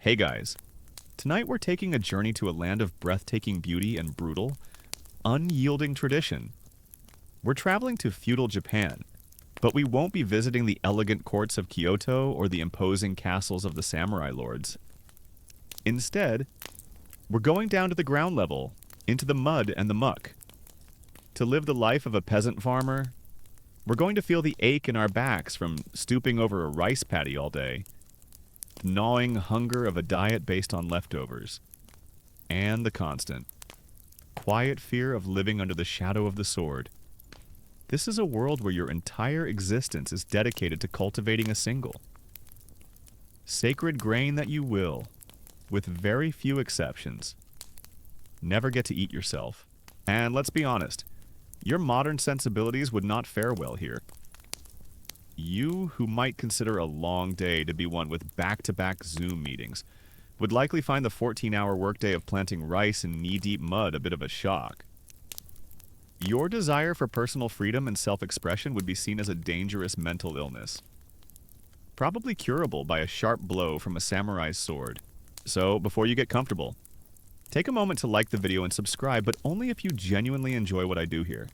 Hey guys, tonight we're taking a journey to a land of breathtaking beauty and brutal, unyielding tradition. We're traveling to feudal Japan, but we won't be visiting the elegant courts of Kyoto or the imposing castles of the samurai lords. Instead, we're going down to the ground level, into the mud and the muck. To live the life of a peasant farmer, we're going to feel the ache in our backs from stooping over a rice paddy all day, the gnawing hunger of a diet based on leftovers, and the constant, quiet fear of living under the shadow of the sword. This is a world where your entire existence is dedicated to cultivating a single sacred grain that you will, with very few exceptions, never get to eat yourself. And let's be honest, your modern sensibilities would not fare well here. You, who might consider a long day to be one with back-to-back Zoom meetings, would likely find the 14-hour workday of planting rice in knee-deep mud a bit of a shock. Your desire for personal freedom and self-expression would be seen as a dangerous mental illness, probably curable by a sharp blow from a samurai's sword. So, before you get comfortable, take a moment to like the video and subscribe, but only if you genuinely enjoy what I do here.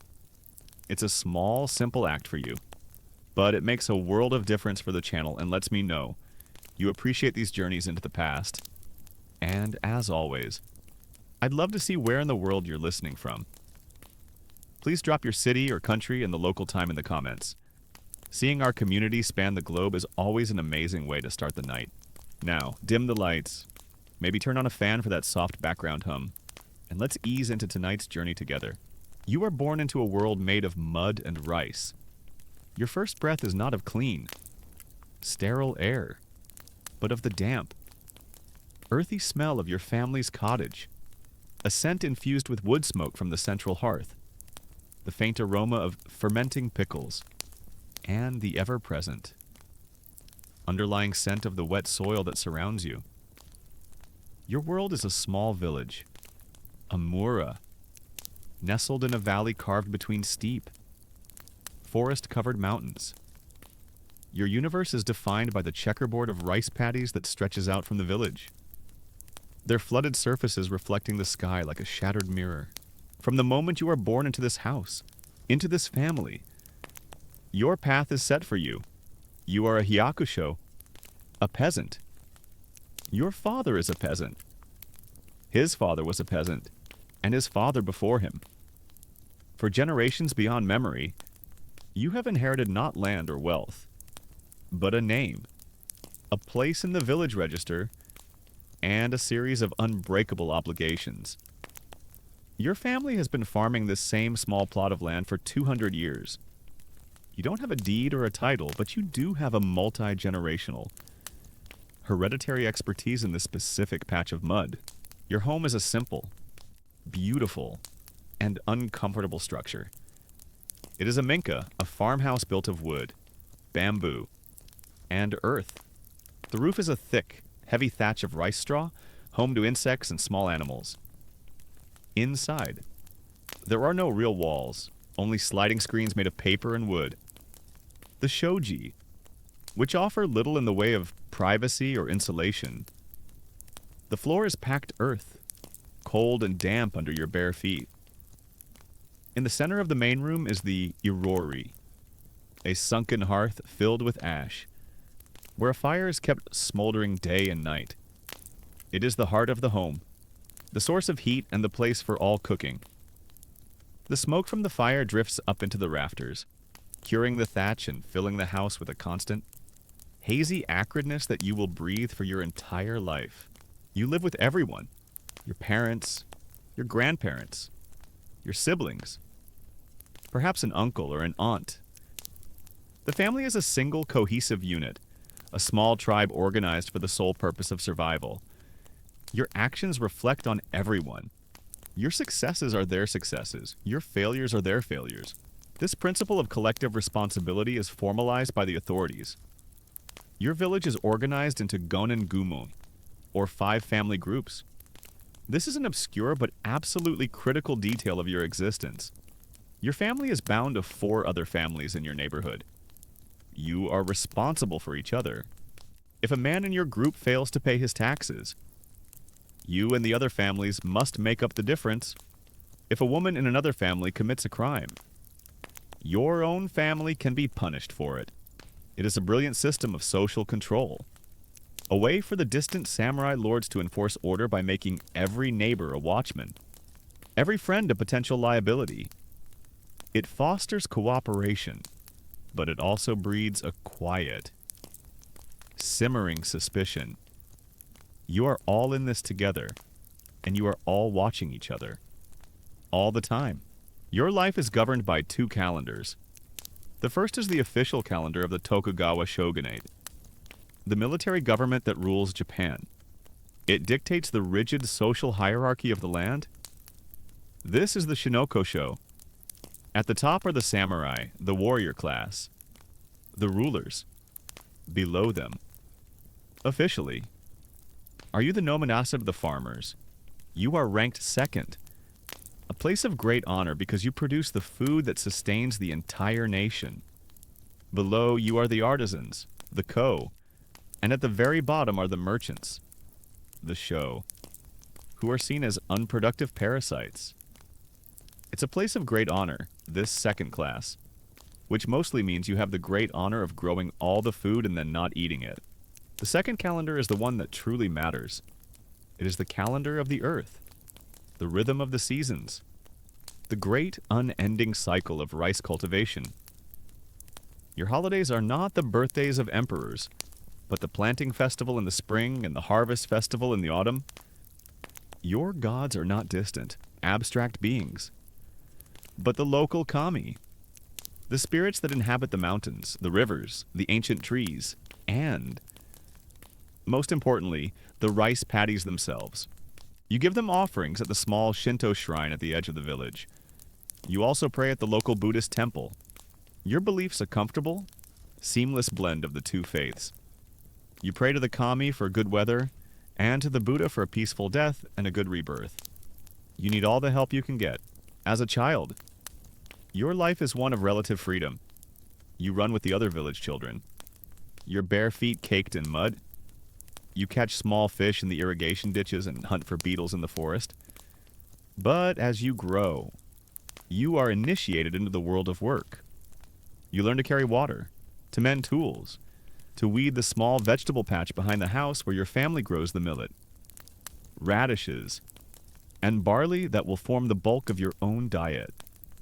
It's a small, simple act for you, but it makes a world of difference for the channel and lets me know you appreciate these journeys into the past. And as always, I'd love to see where in the world you're listening from. Please drop your city or country and the local time in the comments. Seeing our community span the globe is always an amazing way to start the night. Now, dim the lights, maybe turn on a fan for that soft background hum, and let's ease into tonight's journey together. You are born into a world made of mud and rice. Your first breath is not of clean, sterile air, but of the damp, earthy smell of your family's cottage, a scent infused with wood smoke from the central hearth, the faint aroma of fermenting pickles, and the ever-present underlying scent of the wet soil that surrounds you. Your world is a small village, a mura, nestled in a valley carved between steep, forest-covered mountains. Your universe is defined by the checkerboard of rice paddies that stretches out from the village, their flooded surfaces reflecting the sky like a shattered mirror. From the moment you are born into this house, into this family, your path is set for you. You are a hyakusho, a peasant. Your father is a peasant. His father was a peasant, and his father before him. For generations beyond memory, you have inherited not land or wealth, but a name, a place in the village register, and a series of unbreakable obligations. Your family has been farming this same small plot of land for 200 years. You don't have a deed or a title, but you do have a multi-generational, hereditary expertise in this specific patch of mud. Your home is a simple, beautiful, and uncomfortable structure. It is a minka, a farmhouse built of wood, bamboo, and earth. The roof is a thick, heavy thatch of rice straw, home to insects and small animals. Inside, there are no real walls, only sliding screens made of paper and wood. The shoji, which offer little in the way of privacy or insulation. The floor is packed earth, cold and damp under your bare feet. In the center of the main room is the irori, a sunken hearth filled with ash, where a fire is kept smoldering day and night. It is the heart of the home, the source of heat and the place for all cooking. The smoke from the fire drifts up into the rafters, curing the thatch and filling the house with a constant, hazy acridness that you will breathe for your entire life. You live with everyone, your parents, your grandparents, your siblings, perhaps an uncle or an aunt. The family is a single cohesive unit, a small tribe organized for the sole purpose of survival. Your actions reflect on everyone. Your successes are their successes. Your failures are their failures. This principle of collective responsibility is formalized by the authorities. Your village is organized into gonen gumon, or 5 family groups. This is an obscure but absolutely critical detail of your existence. Your family is bound to 4 other families in your neighborhood. You are responsible for each other. If a man in your group fails to pay his taxes, you and the other families must make up the difference. If a woman in another family commits a crime, your own family can be punished for it. It is a brilliant system of social control. A way for the distant samurai lords to enforce order by making every neighbor a watchman, every friend a potential liability. It fosters cooperation, but it also breeds a quiet, simmering suspicion. You are all in this together, and you are all watching each other. All the time. Your life is governed by two calendars. The first is the official calendar of the Tokugawa shogunate, the military government that rules Japan. It dictates the rigid social hierarchy of the land. This is the Shinoko-sho. At the top are the samurai, the warrior class, the rulers. Below them, officially, are you the nomonasa of the farmers? You are ranked second. A place of great honor because you produce the food that sustains the entire nation. Below you are the artisans, the ko, and at the very bottom are the merchants, the sho, who are seen as unproductive parasites. It's a place of great honor, this second class, which mostly means you have the great honor of growing all the food and then not eating it. The second calendar is the one that truly matters. It is the calendar of the earth, the rhythm of the seasons, the great unending cycle of rice cultivation. Your holidays are not the birthdays of emperors, but the planting festival in the spring and the harvest festival in the autumn. Your gods are not distant, abstract beings, but the local kami, the spirits that inhabit the mountains, the rivers, the ancient trees, and, most importantly, the rice paddies themselves. You give them offerings at the small Shinto shrine at the edge of the village. You also pray at the local Buddhist temple. Your belief's a comfortable, seamless blend of the two faiths. You pray to the kami for good weather, and to the Buddha for a peaceful death and a good rebirth. You need all the help you can get. As a child, your life is one of relative freedom. You run with the other village children. Your bare feet caked in mud. You catch small fish in the irrigation ditches and hunt for beetles in the forest. But as you grow, you are initiated into the world of work. You learn to carry water, to mend tools, to weed the small vegetable patch behind the house where your family grows the millet, radishes, and barley that will form the bulk of your own diet.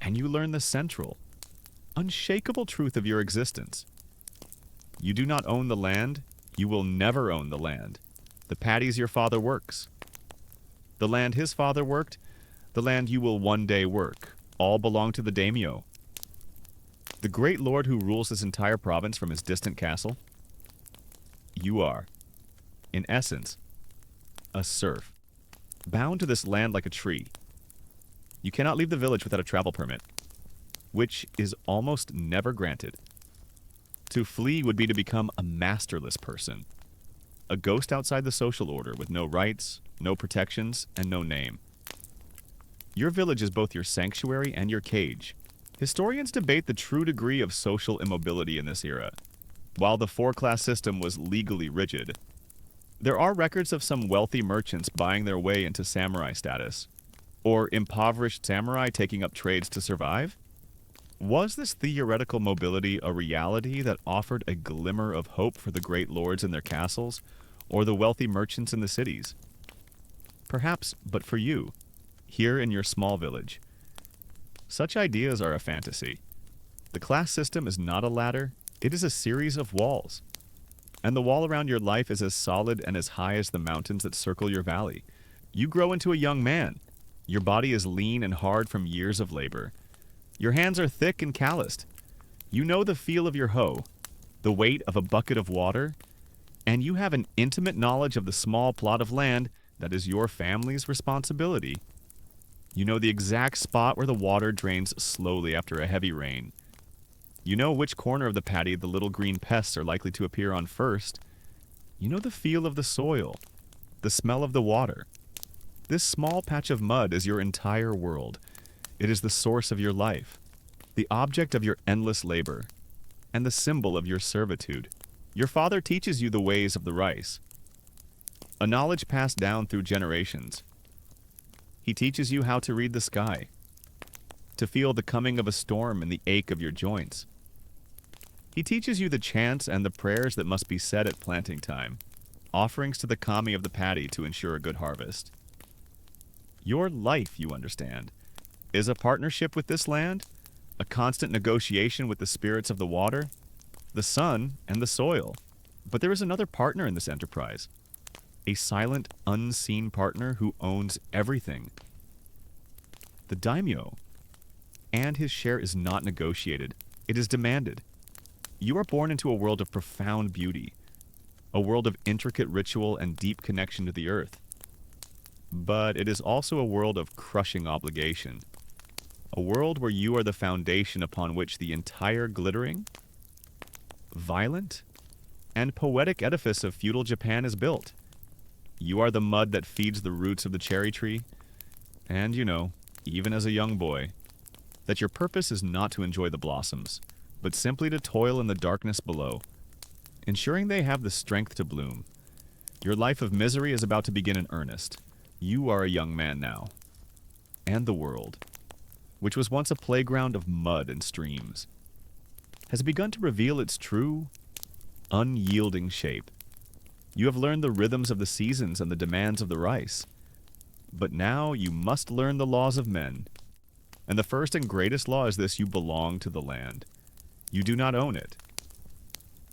And you learn the central, unshakable truth of your existence. You do not own the land. You will never own the land. The paddies your father works. The land his father worked, the land you will one day work, all belong to the daimyo. The great lord who rules this entire province from his distant castle. You are, in essence, a serf, bound to this land like a tree. You cannot leave the village without a travel permit, which is almost never granted. To flee would be to become a masterless person, a ghost outside the social order with no rights, no protections, and no name. Your village is both your sanctuary and your cage. Historians debate the true degree of social immobility in this era. While the four-class system was legally rigid, there are records of some wealthy merchants buying their way into samurai status, or impoverished samurai taking up trades to survive. Was this theoretical mobility a reality that offered a glimmer of hope for the great lords in their castles, or the wealthy merchants in the cities? Perhaps, but for you, here in your small village, such ideas are a fantasy. The class system is not a ladder, it is a series of walls. And the wall around your life is as solid and as high as the mountains that circle your valley. You grow into a young man. Your body is lean and hard from years of labor. Your hands are thick and calloused. You know the feel of your hoe, the weight of a bucket of water, and you have an intimate knowledge of the small plot of land that is your family's responsibility. You know the exact spot where the water drains slowly after a heavy rain. You know which corner of the paddy the little green pests are likely to appear on first. You know the feel of the soil, the smell of the water. This small patch of mud is your entire world. It is the source of your life, the object of your endless labor, and the symbol of your servitude. Your father teaches you the ways of the rice, a knowledge passed down through generations. He teaches you how to read the sky, to feel the coming of a storm and the ache of your joints. He teaches you the chants and the prayers that must be said at planting time, offerings to the kami of the paddy to ensure a good harvest. Your life, you understand, is a partnership with this land, a constant negotiation with the spirits of the water, the sun, and the soil. But there is another partner in this enterprise, a silent, unseen partner who owns everything. The daimyo. And his share is not negotiated, it is demanded. You are born into a world of profound beauty, a world of intricate ritual and deep connection to the earth. But it is also a world of crushing obligation, a world where you are the foundation upon which the entire glittering, violent, and poetic edifice of feudal Japan is built. You are the mud that feeds the roots of the cherry tree, and you know, even as a young boy, that your purpose is not to enjoy the blossoms, but simply to toil in the darkness below, ensuring they have the strength to bloom. Your life of misery is about to begin in earnest. You are a young man now. And the world, which was once a playground of mud and streams, has begun to reveal its true, unyielding shape. You have learned the rhythms of the seasons and the demands of the rice. But now you must learn the laws of men. And the first and greatest law is this: you belong to the land. You do not own it.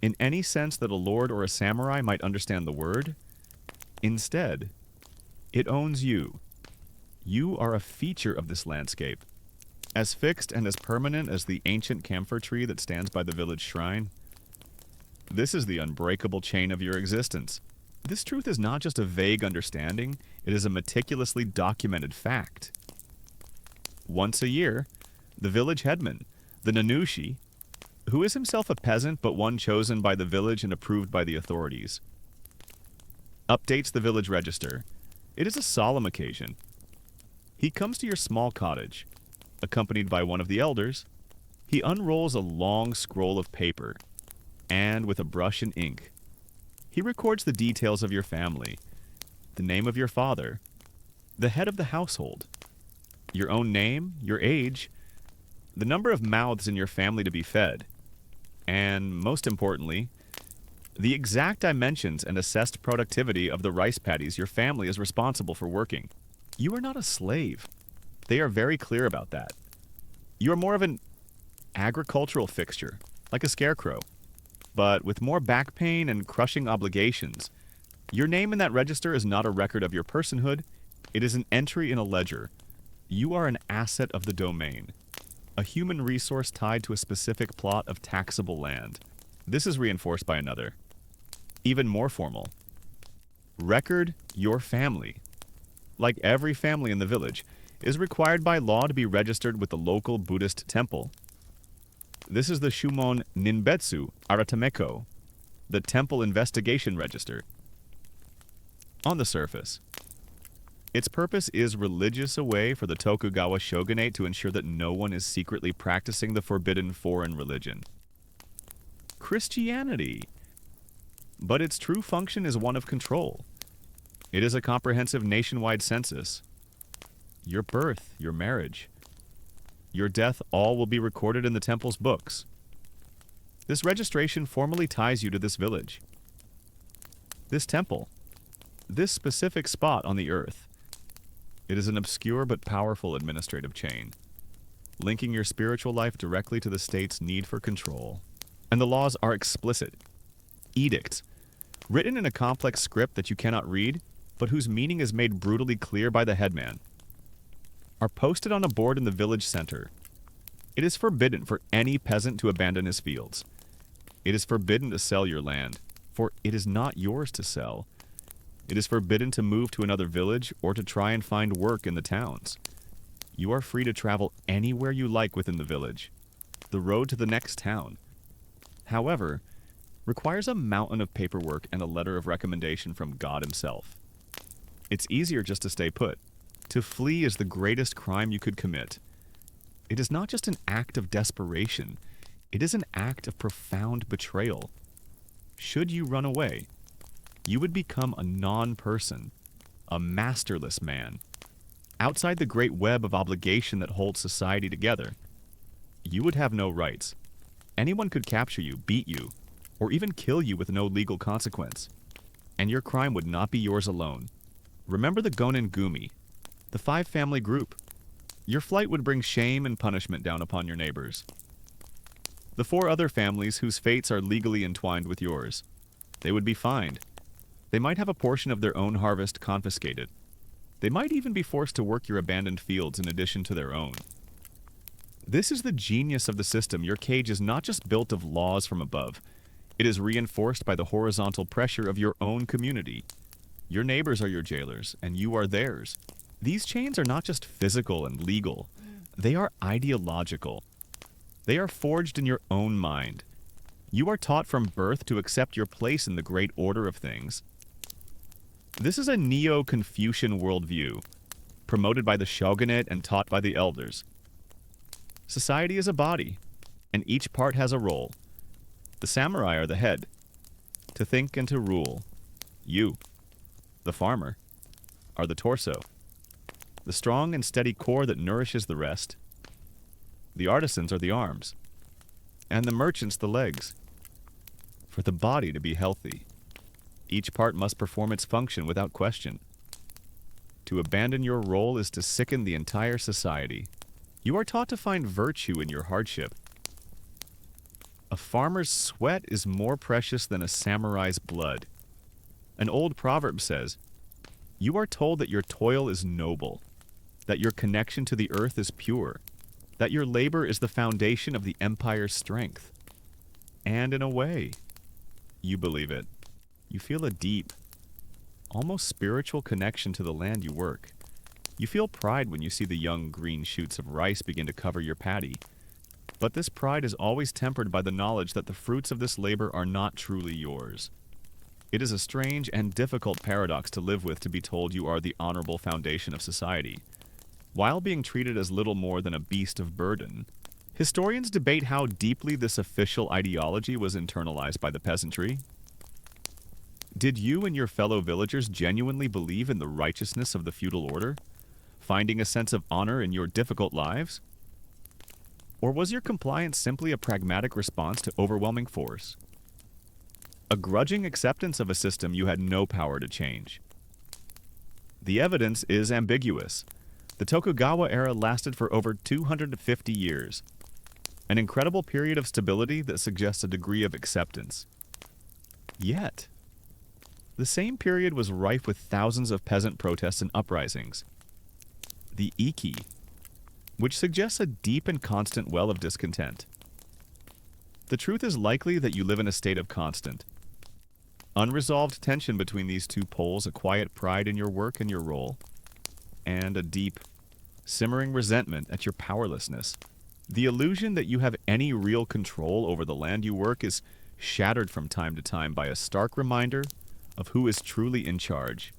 In any sense that a lord or a samurai might understand the word, instead, it owns you. You are a feature of this landscape, as fixed and as permanent as the ancient camphor tree that stands by the village shrine. This is the unbreakable chain of your existence. This truth is not just a vague understanding, it is a meticulously documented fact. Once a year, the village headman, the nanushi, who is himself a peasant but one chosen by the village and approved by the authorities, updates the village register. It is a solemn occasion. He comes to your small cottage, accompanied by one of the elders. He unrolls a long scroll of paper, and with a brush and ink, he records the details of your family, the name of your father, the head of the household, your own name, your age, the number of mouths in your family to be fed, and, most importantly, the exact dimensions and assessed productivity of the rice paddies your family is responsible for working. You are not a slave. They are very clear about that. You are more of an agricultural fixture, like a scarecrow, but with more back pain and crushing obligations. Your name in that register is not a record of your personhood, it is an entry in a ledger. You are an asset of the domain, a human resource tied to a specific plot of taxable land. This is reinforced by another, even more formal. Record your family. Like every family in the village, is required by law to be registered with the local Buddhist temple. This is the Shumon Ninbetsu Aratameko, the temple investigation register. On the surface, its purpose is religious, a way for the Tokugawa shogunate to ensure that no one is secretly practicing the forbidden foreign religion, Christianity. But its true function is one of control. It is a comprehensive nationwide census. Your birth, your marriage, your death, all will be recorded in the temple's books. This registration formally ties you to this village, this temple, this specific spot on the earth. It is an obscure but powerful administrative chain, linking your spiritual life directly to the state's need for control. And the laws are explicit. Edicts, written in a complex script that you cannot read, but whose meaning is made brutally clear by the headman, are posted on a board in the village center. It is forbidden for any peasant to abandon his fields. It is forbidden to sell your land, for it is not yours to sell. It is forbidden to move to another village or to try and find work in the towns. You are free to travel anywhere you like within the village. The road to the next town, however, requires a mountain of paperwork and a letter of recommendation from God himself. It's easier just to stay put. To flee is the greatest crime you could commit. It is not just an act of desperation. It is an act of profound betrayal. Should you run away, you would become a non-person, a masterless man. Outside the great web of obligation that holds society together, you would have no rights. Anyone could capture you, beat you, or even kill you with no legal consequence. And your crime would not be yours alone. Remember the Gonin Gumi, the 5-family group. Your flight would bring shame and punishment down upon your neighbors. The 4 other families whose fates are legally entwined with yours. They would be fined. They might have a portion of their own harvest confiscated. They might even be forced to work your abandoned fields in addition to their own. This is the genius of the system. Your cage is not just built of laws from above. It is reinforced by the horizontal pressure of your own community. Your neighbors are your jailers, and you are theirs. These chains are not just physical and legal. They are ideological. They are forged in your own mind. You are taught from birth to accept your place in the great order of things. This is a Neo-Confucian worldview, promoted by the shogunate and taught by the elders. Society is a body, and each part has a role. The samurai are the head, to think and to rule. You, the farmer, are the torso, the strong and steady core that nourishes the rest. The artisans are the arms, and the merchants the legs. For the body to be healthy, each part must perform its function without question. To abandon your role is to sicken the entire society. You are taught to find virtue in your hardship. A farmer's sweat is more precious than a samurai's blood. An old proverb says, "You are told that your toil is noble, that your connection to the earth is pure, that your labor is the foundation of the empire's strength." And in a way, you believe it. You feel a deep, almost spiritual connection to the land you work. You feel pride when you see the young green shoots of rice begin to cover your paddy. But this pride is always tempered by the knowledge that the fruits of this labor are not truly yours. It is a strange and difficult paradox to live with, to be told you are the honorable foundation of society, while being treated as little more than a beast of burden. Historians debate how deeply this official ideology was internalized by the peasantry. Did you and your fellow villagers genuinely believe in the righteousness of the feudal order, finding a sense of honor in your difficult lives? Or was your compliance simply a pragmatic response to overwhelming force? A grudging acceptance of a system you had no power to change? The evidence is ambiguous. The Tokugawa era lasted for over 250 years, an incredible period of stability that suggests a degree of acceptance. Yet, the same period was rife with thousands of peasant protests and uprisings. The Iki, which suggests a deep and constant well of discontent. The truth is likely that you live in a state of constant, unresolved tension between these two poles, a quiet pride in your work and your role, and a deep, simmering resentment at your powerlessness. The illusion that you have any real control over the land you work is shattered from time to time by a stark reminder of who is truly in charge.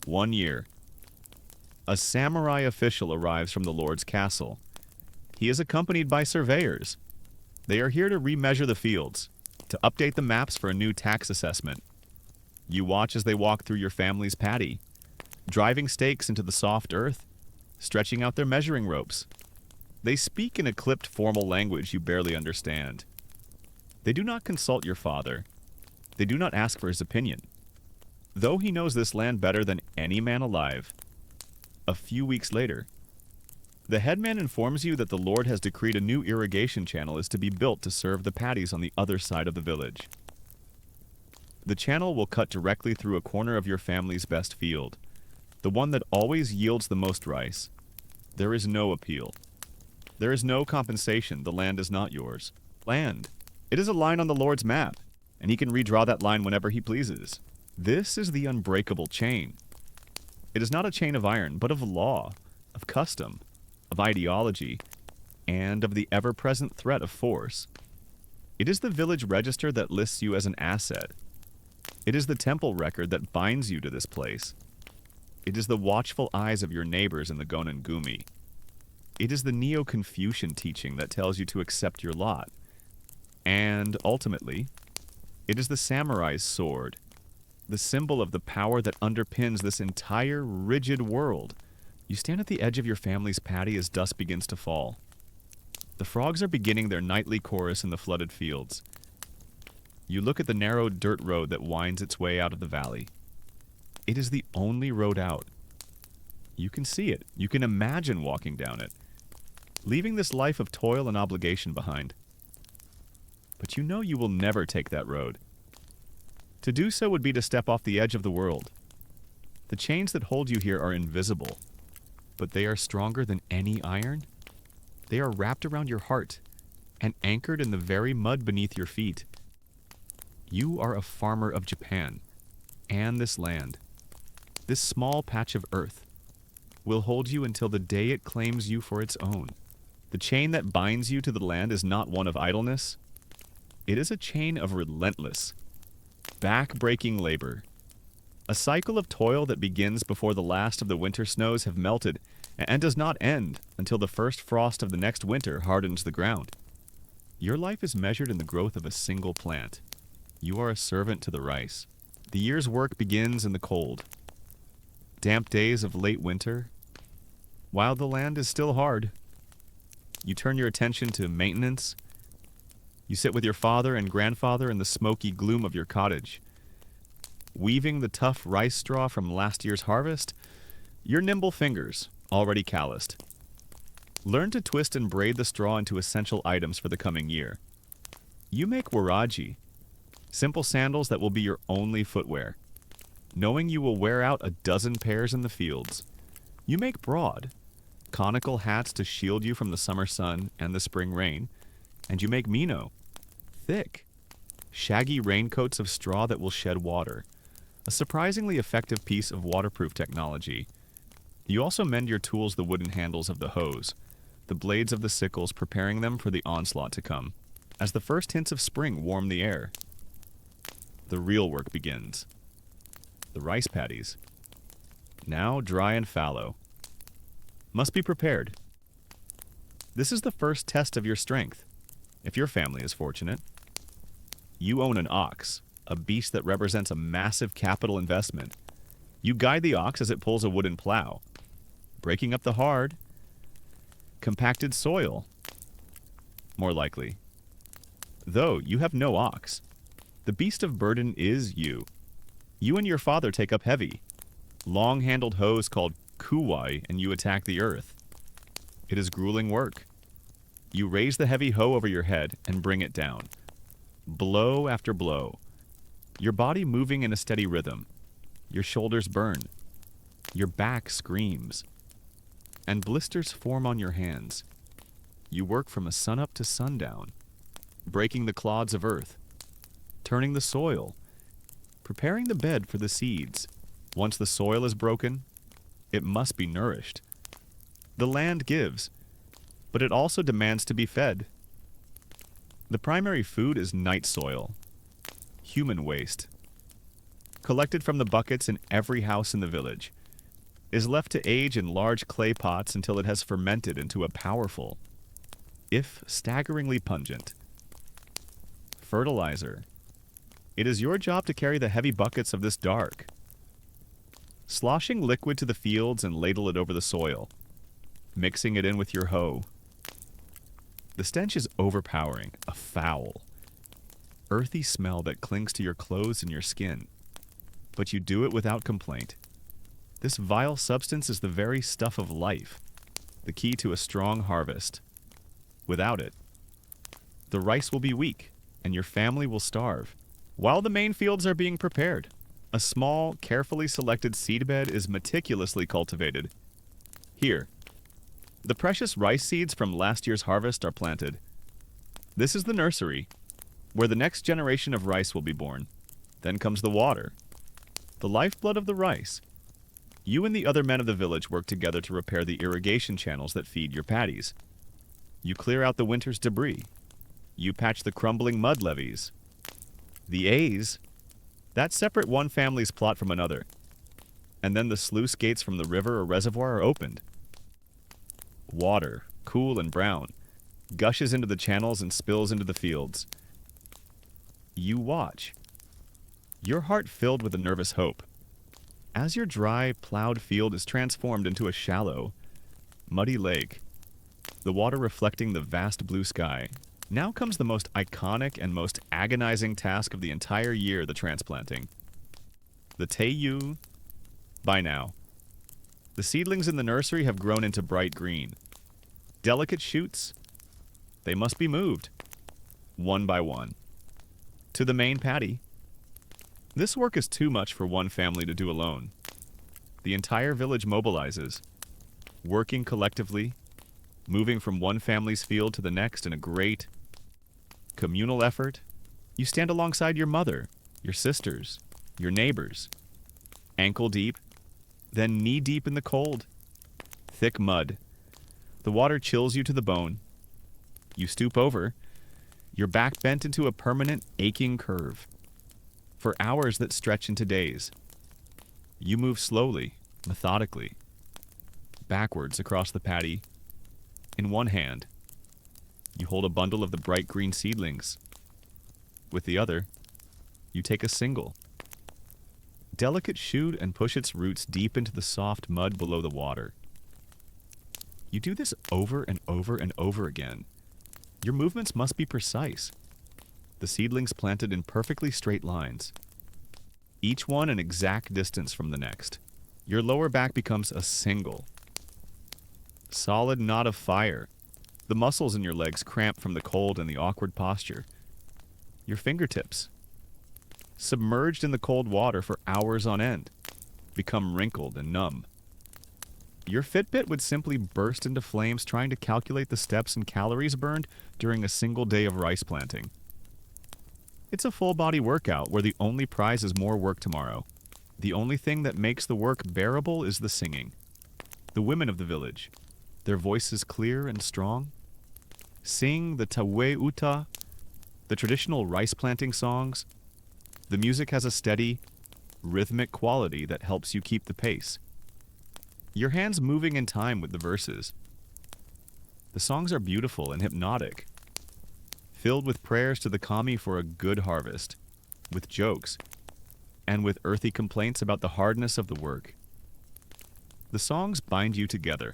One year, a samurai official arrives from the Lord's castle. He is accompanied by surveyors. They are here to remeasure the fields, to update the maps for a new tax assessment. You watch as they walk through your family's paddy, driving stakes into the soft earth, stretching out their measuring ropes. They speak in a clipped formal language you barely understand. They do not consult your father. They do not ask for his opinion. Though he knows this land better than any man alive. A few weeks later, the headman informs you that the Lord has decreed a new irrigation channel is to be built to serve the paddies on the other side of the village. The channel will cut directly through a corner of your family's best field, the one that always yields the most rice. There is no appeal. There is no compensation. The land is not yours. Land. It is a line on the Lord's map, and he can redraw that line whenever he pleases. This is the unbreakable chain. It is not a chain of iron, but of law, of custom, of ideology, and of the ever-present threat of force. It is the village register that lists you as an asset. It is the temple record that binds you to this place. It is the watchful eyes of your neighbors in the Gonin Gumi. It is the Neo-Confucian teaching that tells you to accept your lot. And, ultimately, It is the samurai's sword, the symbol of the power that underpins this entire rigid world. You stand at the edge of your family's patio as dusk begins to fall. The frogs are beginning their nightly chorus in the flooded fields. You look at the narrow dirt road that winds its way out of the valley. It is the only road out. You can see it. You can imagine walking down it, leaving this life of toil and obligation behind. But you know you will never take that road. To do so would be to step off the edge of the world. The chains that hold you here are invisible, but they are stronger than any iron. They are wrapped around your heart and anchored in the very mud beneath your feet. You are a farmer of Japan, and this land, this small patch of earth, will hold you until the day it claims you for its own. The chain that binds you to the land is not one of idleness. It is a chain of relentless, back-breaking labor. A cycle of toil that begins before the last of the winter snows have melted and does not end until the first frost of the next winter hardens the ground. Your life is measured in the growth of a single plant. You are a servant to the rice. The year's work begins in the cold, damp days of late winter. While the land is still hard, you turn your attention to maintenance. You sit with your father and grandfather in the smoky gloom of your cottage, weaving the tough rice straw from last year's harvest, your nimble fingers, already calloused. Learn to twist and braid the straw into essential items for the coming year. You make waraji, simple sandals that will be your only footwear, knowing you will wear out a dozen pairs in the fields. You make broad, conical hats to shield you from the summer sun and the spring rain, and you make mino, thick, shaggy raincoats of straw that will shed water, a surprisingly effective piece of waterproof technology. You also mend your tools the wooden handles of the hoes, the blades of the sickles, preparing them for the onslaught to come. As the first hints of spring warm the air, the real work begins. The rice paddies, now dry and fallow, must be prepared. This is the first test of your strength, if your family is fortunate. You own an ox, a beast that represents a massive capital investment. You guide the ox as it pulls a wooden plow, breaking up the hard, compacted soil, more likely. Though you have no ox, the beast of burden is you. You and your father take up heavy, long-handled hoes called kuwai, and you attack the earth. It is grueling work. You raise the heavy hoe over your head and bring it down, blow after blow, your body moving in a steady rhythm. Your shoulders burn, your back screams, and blisters form on your hands. You work from a sunup to sundown, breaking the clods of earth, turning the soil, preparing the bed for the seeds. Once the soil is broken, it must be nourished. The land gives, but it also demands to be fed. The primary food is night soil, human waste, collected from the buckets in every house in the village, is left to age in large clay pots until it has fermented into a powerful, if staggeringly pungent, fertilizer. It is your job to carry the heavy buckets of this dark, sloshing liquid to the fields and ladle it over the soil, mixing it in with your hoe. The stench is overpowering, a foul, earthy smell that clings to your clothes and your skin. But you do it without complaint. This vile substance is the very stuff of life, the key to a strong harvest. Without it, the rice will be weak, and your family will starve. While the main fields are being prepared, a small, carefully selected seedbed is meticulously cultivated. Here, the precious rice seeds from last year's harvest are planted. This is the nursery, where the next generation of rice will be born. Then comes the water, the lifeblood of the rice. You and the other men of the village work together to repair the irrigation channels that feed your paddies. You clear out the winter's debris. You patch the crumbling mud levees. The A's, that separate one family's plot from another. And then the sluice gates from the river or reservoir are opened. Water, cool and brown, gushes into the channels and spills into the fields. You watch, your heart filled with a nervous hope. As your dry, plowed field is transformed into a shallow, muddy lake, the water reflecting the vast blue sky, now comes the most iconic and most agonizing task of the entire year, the transplanting. The Teiyu, by now. The seedlings in the nursery have grown into bright green. Delicate shoots, they must be moved, one by one, to the main paddy. This work is too much for one family to do alone. The entire village mobilizes, working collectively, moving from one family's field to the next in a great communal effort. You stand alongside your mother, your sisters, your neighbors, ankle deep, then knee deep in the cold, thick mud. The water chills you to the bone. You stoop over, your back bent into a permanent aching curve. For hours that stretch into days, you move slowly, methodically, backwards across the paddy. In one hand, you hold a bundle of the bright green seedlings. With the other, you take a single, delicate shoot and push its roots deep into the soft mud below the water. You do this over and over and over again. Your movements must be precise. The seedlings planted in perfectly straight lines, each one an exact distance from the next. Your lower back becomes a single, solid knot of fire. The muscles in your legs cramp from the cold and the awkward posture. Your fingertips, submerged in the cold water for hours on end, become wrinkled and numb. Your Fitbit would simply burst into flames trying to calculate the steps and calories burned during a single day of rice planting. It's a full-body workout where the only prize is more work tomorrow. The only thing that makes the work bearable is the singing. The women of the village, their voices clear and strong, sing the tawe uta, the traditional rice planting songs. The music has a steady, rhythmic quality that helps you keep the pace. Your hands moving in time with the verses. The songs are beautiful and hypnotic, filled with prayers to the kami for a good harvest, with jokes, and with earthy complaints about the hardness of the work. The songs bind you together,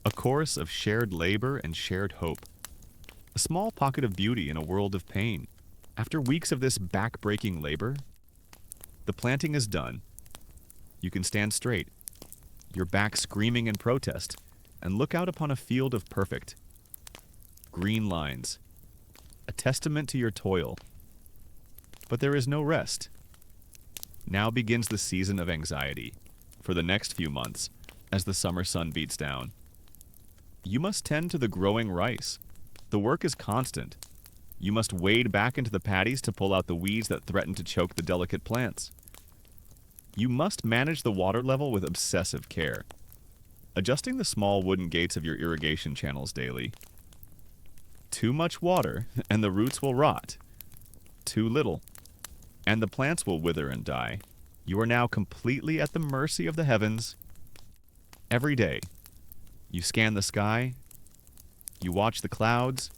a chorus of shared labor and shared hope, a small pocket of beauty in a world of pain. After weeks of this back-breaking labor, the planting is done. You can stand straight, your back screaming in protest, and look out upon a field of perfect green lines, a testament to your toil. But there is no rest. Now begins the season of anxiety for the next few months as the summer sun beats down. You must tend to the growing rice. The work is constant. You must wade back into the paddies to pull out the weeds that threaten to choke the delicate plants. You must manage the water level with obsessive care, adjusting the small wooden gates of your irrigation channels daily. Too much water, and the roots will rot. Too little, and the plants will wither and die. You are now completely at the mercy of the heavens. Every day, you scan the sky, you watch the clouds,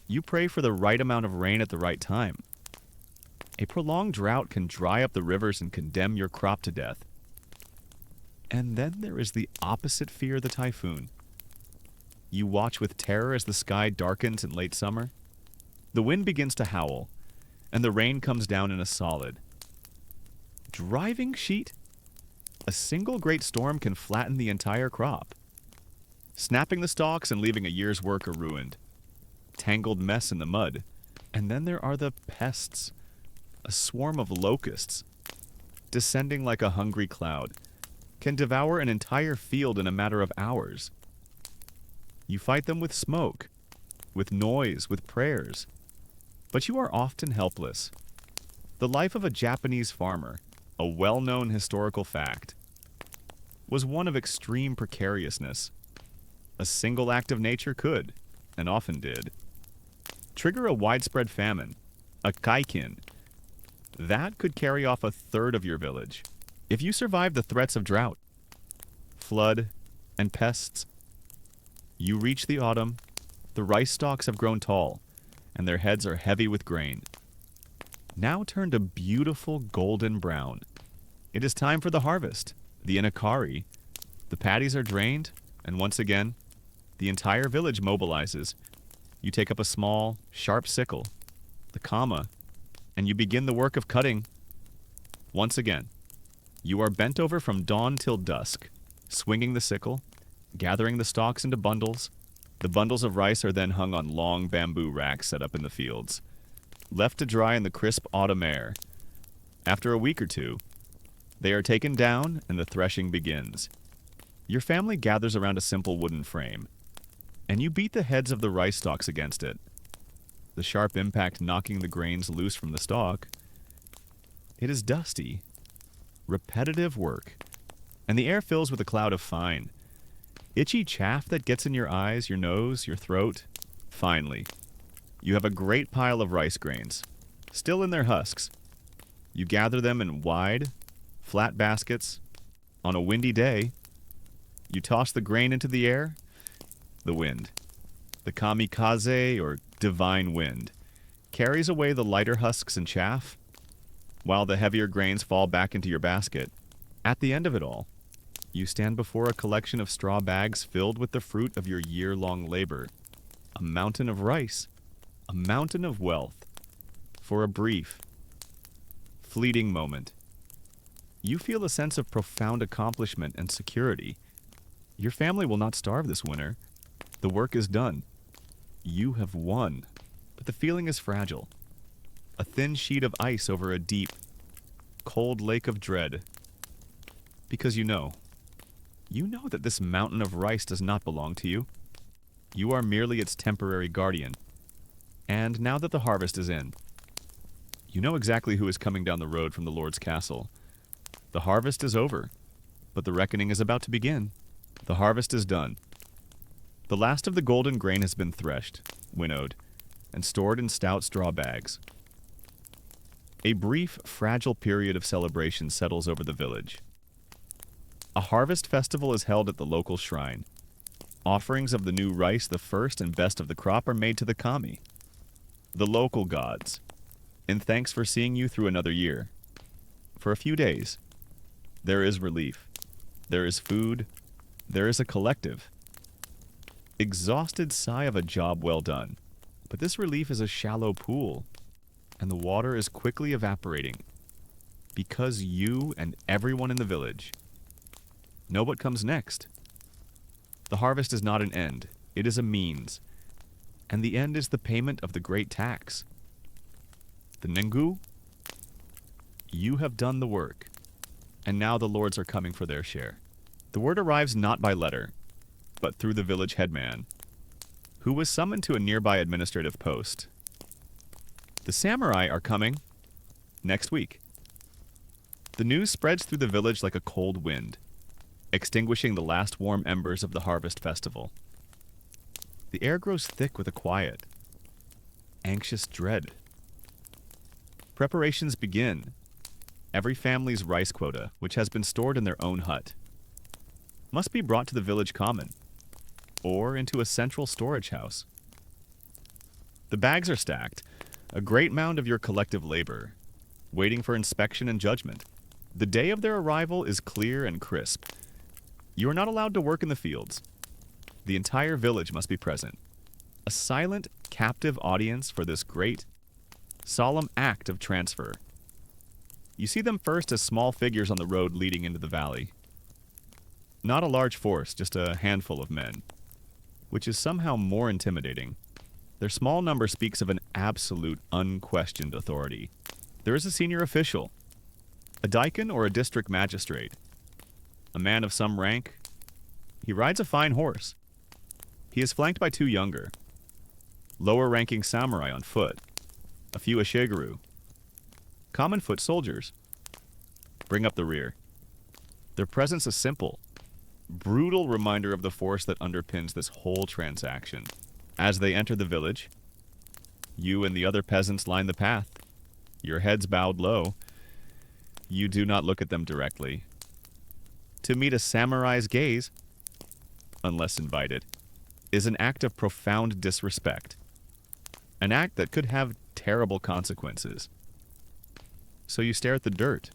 you pray for the right amount of rain at the right time. A prolonged drought can dry up the rivers and condemn your crop to death. And then there is the opposite fear, the typhoon. You watch with terror as the sky darkens in late summer. The wind begins to howl, and the rain comes down in a solid, driving sheet. A single great storm can flatten the entire crop, snapping the stalks and leaving a year's work a ruined, tangled mess in the mud. And then there are the pests, a swarm of locusts, descending like a hungry cloud, can devour an entire field in a matter of hours. You fight them with smoke, with noise, with prayers, but you are often helpless. The life of a Japanese farmer, a well-known historical fact, was one of extreme precariousness. A single act of nature could, and often did, trigger a widespread famine, a kaikin. That could carry off a third of your village. If you survive the threats of drought, flood, and pests, you reach the autumn. The rice stalks have grown tall, and their heads are heavy with grain. now turned a beautiful golden brown. It is time for the harvest, the inakari. The paddies are drained, and once again, the entire village mobilizes. You take up a small, sharp sickle, the kama, and you begin the work of cutting. Once again, you are bent over from dawn till dusk, swinging the sickle, gathering the stalks into bundles. The bundles of rice are then hung on long bamboo racks set up in the fields, left to dry in the crisp autumn air. After a week or two, they are taken down and the threshing begins. Your family gathers around a simple wooden frame, and you beat the heads of the rice stalks against it, the sharp impact knocking the grains loose from the stalk. It is dusty, repetitive work, and the air fills with a cloud of fine, itchy chaff that gets in your eyes, your nose, your throat. Finally, you have a great pile of rice grains, still in their husks. You gather them in wide, flat baskets. On a windy day, you toss the grain into the air. The wind, the kamikaze or divine wind, carries away the lighter husks and chaff, while the heavier grains fall back into your basket. At the end of it all, you stand before a collection of straw bags filled with the fruit of your year-long labor. A mountain of rice, a mountain of wealth. For a brief, fleeting moment, you feel a sense of profound accomplishment and security. Your family will not starve this winter. The work is done. You have won. But the feeling is fragile. A thin sheet of ice over a deep, cold lake of dread. Because you know that this mountain of rice does not belong to you. You are merely its temporary guardian. And now that the harvest is in, you know exactly who is coming down the road from the Lord's castle. The harvest is over, but the reckoning is about to begin. The harvest is done. The last of the golden grain has been threshed, winnowed, and stored in stout straw bags. A brief, fragile period of celebration settles over the village. A harvest festival is held at the local shrine. Offerings of the new rice, the first and best of the crop, are made to the kami, the local gods, in thanks for seeing you through another year. For a few days, there is relief. There is food. There is a collective, exhausted sigh of a job well done. But this relief is a shallow pool, and the water is quickly evaporating, because you and everyone in the village know what comes next. The harvest is not an end, it is a means, and the end is the payment of the great tax. The Nengu, you have done the work, and now the lords are coming for their share. The word arrives not by letter, but through the village headman, who was summoned to a nearby administrative post. The samurai are coming next week. The news spreads through the village like a cold wind, extinguishing the last warm embers of the harvest festival. The air grows thick with a quiet, anxious dread. Preparations begin. Every family's rice quota, which has been stored in their own hut, must be brought to the village common, or into a central storage house. The bags are stacked, a great mound of your collective labor, waiting for inspection and judgment. The day of their arrival is clear and crisp. You are not allowed to work in the fields. The entire village must be present. A silent, captive audience for this great, solemn act of transfer. You see them first as small figures on the road leading into the valley. Not a large force, just a handful of men, which is somehow more intimidating. Their small number speaks of an absolute, unquestioned authority. There is a senior official, a daikon or a district magistrate, a man of some rank. He rides a fine horse. He is flanked by two younger, lower-ranking samurai on foot, a few ashigaru. Common foot soldiers bring up the rear. Their presence a simple, brutal reminder of the force that underpins this whole transaction. As they enter the village, you and the other peasants line the path, your heads bowed low. You do not look at them directly. To meet a samurai's gaze, unless invited, is an act of profound disrespect. An act that could have terrible consequences. So you stare at the dirt,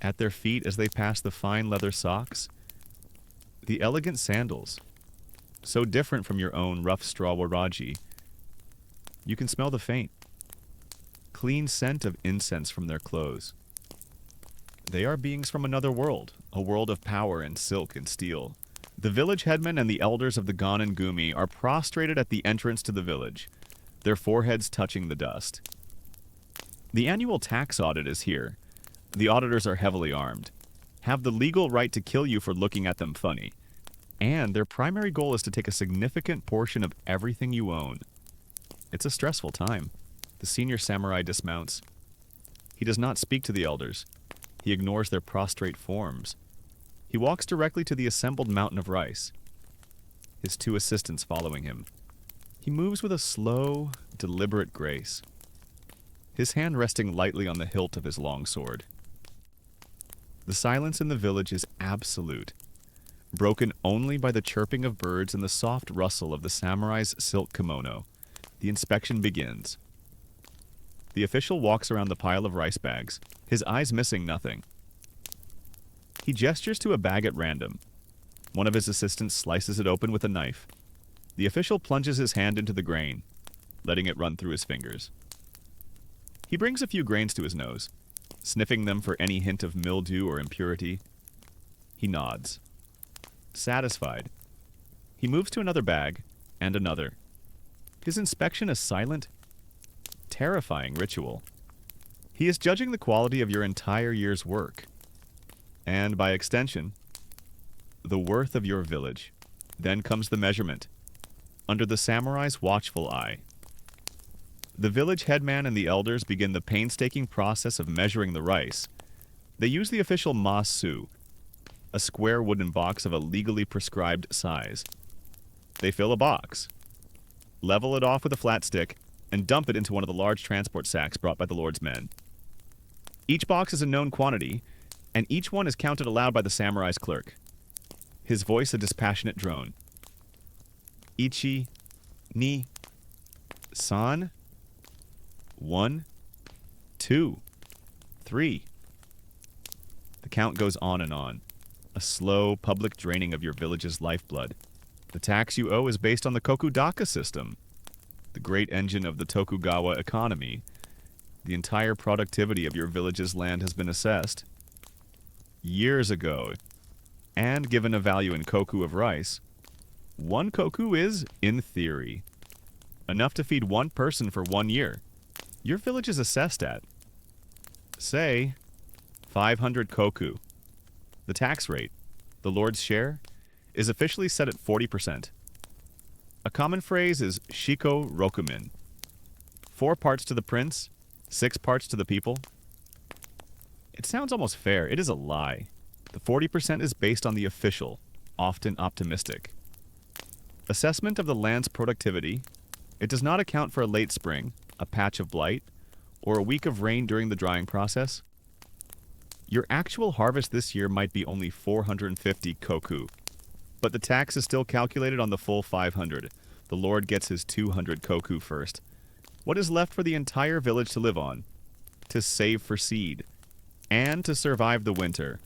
at their feet as they pass the fine leather socks, the elegant sandals, so different from your own rough straw waraji. You can smell the faint, clean scent of incense from their clothes. They are beings from another world, a world of power and silk and steel. The village headmen and the elders of the Gon and Gumi are prostrated at the entrance to the village, their foreheads touching the dust. The annual tax audit is here. The auditors are heavily armed, have the legal right to kill you for looking at them funny, and their primary goal is to take a significant portion of everything you own. It's a stressful time. The senior samurai dismounts. He does not speak to the elders. He ignores their prostrate forms. He walks directly to the assembled mountain of rice, his two assistants following him. He moves with a slow, deliberate grace, his hand resting lightly on the hilt of his long sword. The silence in the village is absolute, broken only by the chirping of birds and the soft rustle of the samurai's silk kimono. The inspection begins. The official walks around the pile of rice bags, his eyes missing nothing. He gestures to a bag at random. One of his assistants slices it open with a knife. The official plunges his hand into the grain, letting it run through his fingers. He brings a few grains to his nose, sniffing them for any hint of mildew or impurity. He nods. Satisfied, he moves to another bag, and another. His inspection a silent, terrifying ritual. He is judging the quality of your entire year's work, and by extension, the worth of your village. Then comes the measurement, under the samurai's watchful eye. The village headman and the elders begin the painstaking process of measuring the rice. They use the official masu, a square wooden box of a legally prescribed size. They fill a box, level it off with a flat stick, and dump it into one of the large transport sacks brought by the Lord's men. Each box is a known quantity, and each one is counted aloud by the samurai's clerk, his voice a dispassionate drone. Ichi, ni, san, 1, 2, 3. The count goes on and on, a slow public draining of your village's lifeblood. The tax you owe is based on the Kokudaka system, the great engine of the Tokugawa economy. The entire productivity of your village's land has been assessed years ago, and given a value in koku of rice. 1 koku is, in theory, enough to feed 1 person for 1 year. Your village is assessed at, say, 500 koku. The tax rate, the Lord's share, is officially set at 40%. A common phrase is shiko rokumin. 4 parts to the prince, 6 parts to the people. It sounds almost fair. It is a lie. The 40% is based on the official, often optimistic assessment of the land's productivity. It does not account for a late spring, a patch of blight, or a week of rain during the drying process. Your actual harvest this year might be only 450 koku, but the tax is still calculated on the full 500. The Lord gets his 200 koku first. What is left for the entire village to live on, to save for seed, and to survive the winter,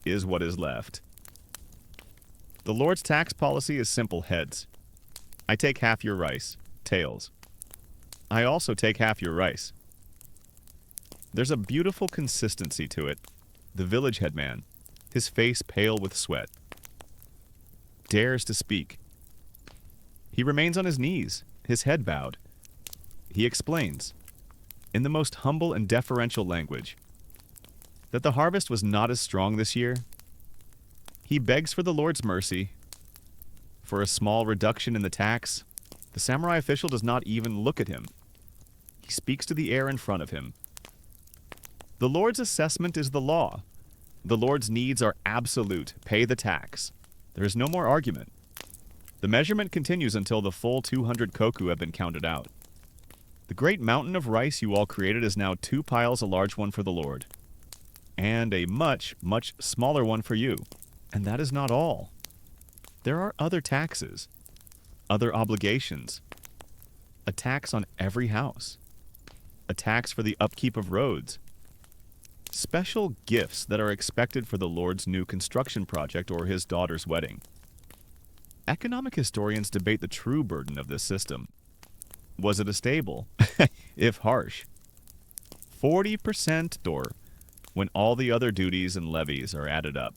is what is left. The Lord's tax policy is simple heads. I take half your rice, tails. I also take half your rice. There's a beautiful consistency to it. The village headman, his face pale with sweat, dares to speak. He remains on his knees, his head bowed. He explains, in the most humble and deferential language, that the harvest was not as strong this year. He begs for the Lord's mercy, for a small reduction in the tax. The samurai official does not even look at him. He speaks to the air in front of him. The Lord's assessment is the law. The Lord's needs are absolute. Pay the tax. There is no more argument. The measurement continues until the full 200 koku have been counted out. The great mountain of rice you all created is now 2 piles, a large one for the Lord, and a much, much smaller one for you. And that is not all. There are other taxes, other obligations. A tax on every house. A tax for the upkeep of roads. special gifts that are expected for the Lord's new construction project or his daughter's wedding. Economic historians debate the true burden of this system. Was it a stable, if harsh, 40% or when all the other duties and levies are added up?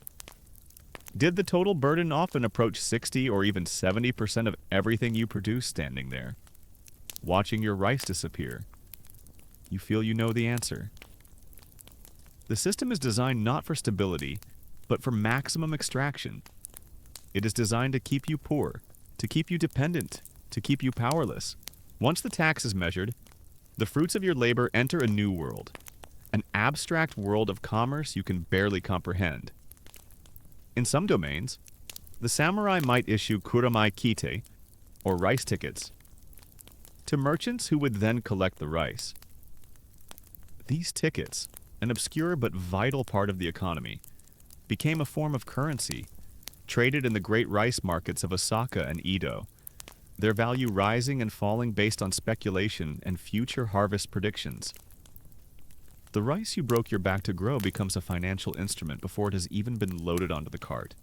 Did the total burden often approach 60 or even 70% of everything you produce standing there, watching your rice disappear? You feel you know the answer. The system is designed not for stability, but for maximum extraction. It is designed to keep you poor, to keep you dependent, to keep you powerless. Once the tax is measured, the fruits of your labor enter a new world, an abstract world of commerce you can barely comprehend. In some domains, the samurai might issue kuramai kite, or rice tickets, to merchants who would then collect the rice. These tickets, an obscure but vital part of the economy, became a form of currency, traded in the great rice markets of Osaka and Edo, their value rising and falling based on speculation and future harvest predictions. The rice you broke your back to grow becomes a financial instrument before it has even been loaded onto the cart.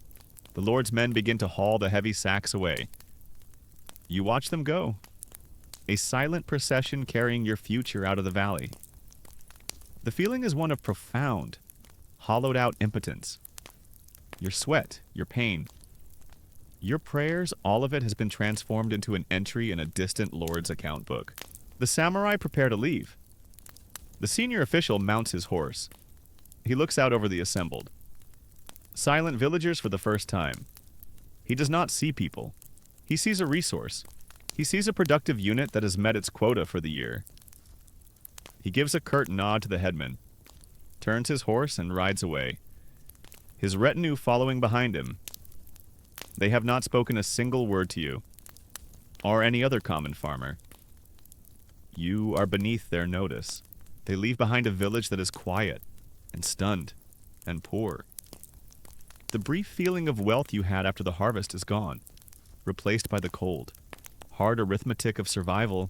The Lord's men begin to haul the heavy sacks away. You watch them go, a silent procession carrying your future out of the valley. The feeling is one of profound, hollowed-out impotence. Your sweat, your pain, your prayers, all of it has been transformed into an entry in a distant lord's account book. The samurai prepare to leave. The senior official mounts his horse. He looks out over the assembled. Silent villagers for the first time. He does not see people. He sees a resource. He sees a productive unit that has met its quota for the year. He gives a curt nod to the headman, turns his horse, and rides away, his retinue following behind him. They have not spoken a single word to you, or any other common farmer. You are beneath their notice. They leave behind a village that is quiet, and stunned, and poor. The brief feeling of wealth you had after the harvest is gone, replaced by the cold, hard arithmetic of survival.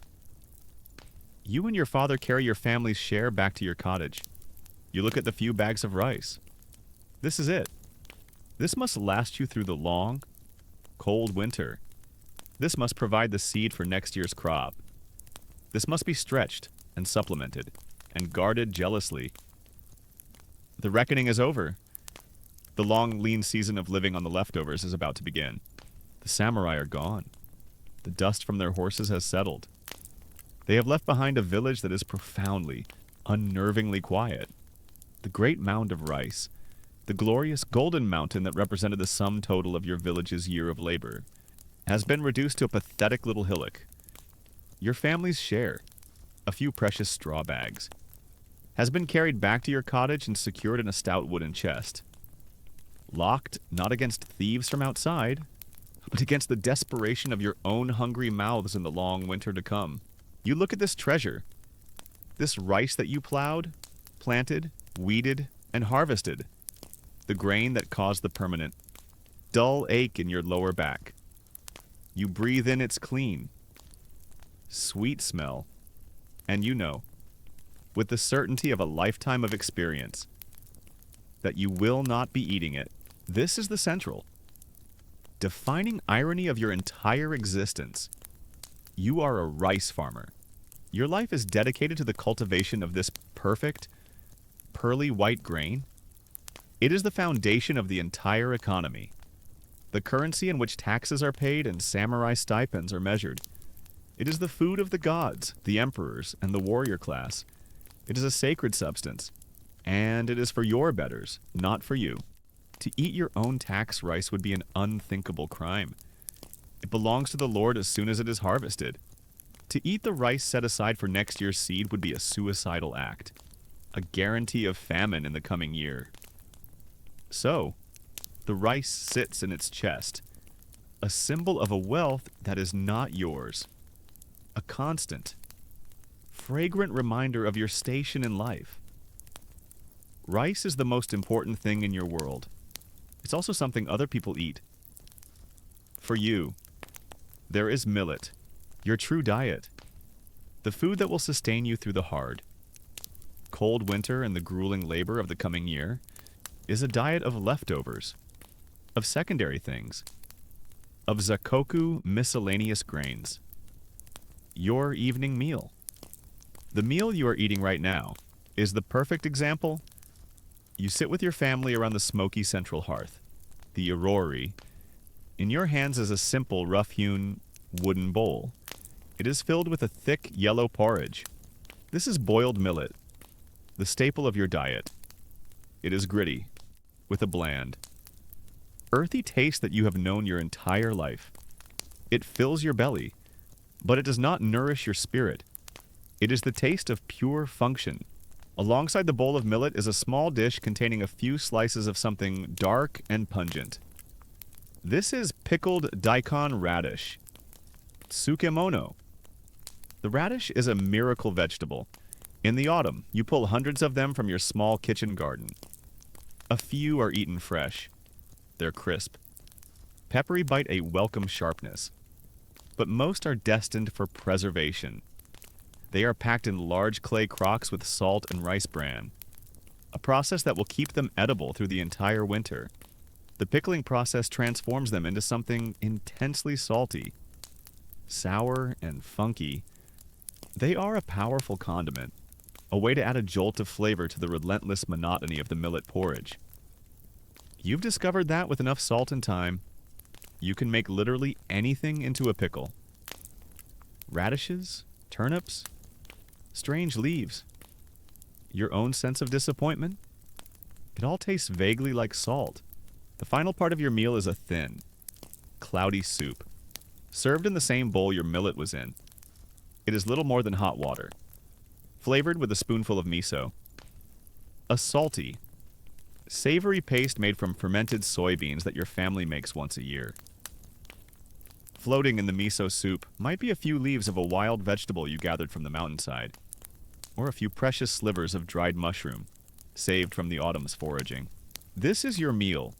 You and your father carry your family's share back to your cottage. You look at the few bags of rice. This is it. This must last you through the long, cold winter. This must provide the seed for next year's crop. This must be stretched and supplemented and guarded jealously. The reckoning is over. The long, lean season of living on the leftovers is about to begin. The samurai are gone. The dust from their horses has settled. They have left behind a village that is profoundly, unnervingly quiet. The great mound of rice, the glorious golden mountain that represented the sum total of your village's year of labor, has been reduced to a pathetic little hillock. Your family's share, a few precious straw bags, has been carried back to your cottage and secured in a stout wooden chest. Locked not against thieves from outside, but against the desperation of your own hungry mouths in the long winter to come. You look at this treasure, this rice that you plowed, planted, weeded, and harvested, the grain that caused the permanent, dull ache in your lower back. You breathe in its clean, sweet smell, and you know, with the certainty of a lifetime of experience, that you will not be eating it. This is the central, defining irony of your entire existence. You are a rice farmer. Your life is dedicated to the cultivation of this perfect, pearly white grain. It is the foundation of the entire economy, the currency in which taxes are paid and samurai stipends are measured. It is the food of the gods, the emperors, and the warrior class. It is a sacred substance, and it is for your betters, not for you. To eat your own tax rice would be an unthinkable crime. It belongs to the Lord as soon as it is harvested. To eat the rice set aside for next year's seed would be a suicidal act, a guarantee of famine in the coming year. So, the rice sits in its chest, a symbol of a wealth that is not yours, a constant, fragrant reminder of your station in life. Rice is the most important thing in your world. It's also something other people eat. For you, there is millet, your true diet, the food that will sustain you through the hard, cold winter and the grueling labor of the coming year is a diet of leftovers, of secondary things, of zakoku miscellaneous grains. Your evening meal. The meal you are eating right now is the perfect example. You sit with your family around the smoky central hearth, the irori. In your hands is a simple, rough-hewn wooden bowl. It is filled with a thick, yellow porridge. This is boiled millet, the staple of your diet. It is gritty, with a bland, earthy taste that you have known your entire life. It fills your belly, but it does not nourish your spirit. It is the taste of pure function. Alongside the bowl of millet is a small dish containing a few slices of something dark and pungent. This is pickled daikon radish, tsukemono. The radish is a miracle vegetable. In the autumn, you pull hundreds of them from your small kitchen garden. A few are eaten fresh. They're crisp. Peppery bite a welcome sharpness. But most are destined for preservation. They are packed in large clay crocks with salt and rice bran, a process that will keep them edible through the entire winter. The pickling process transforms them into something intensely salty, sour and funky. They are a powerful condiment, a way to add a jolt of flavor to the relentless monotony of the millet porridge. You've discovered that with enough salt and thyme, you can make literally anything into a pickle. Radishes, turnips, strange leaves, your own sense of disappointment. It all tastes vaguely like salt. The final part of your meal is a thin, cloudy soup, served in the same bowl your millet was in. It is little more than hot water, flavored with a spoonful of miso. A salty, savory paste made from fermented soybeans that your family makes once a year. Floating in the miso soup might be a few leaves of a wild vegetable you gathered from the mountainside, or a few precious slivers of dried mushroom, saved from the autumn's foraging. This is your meal.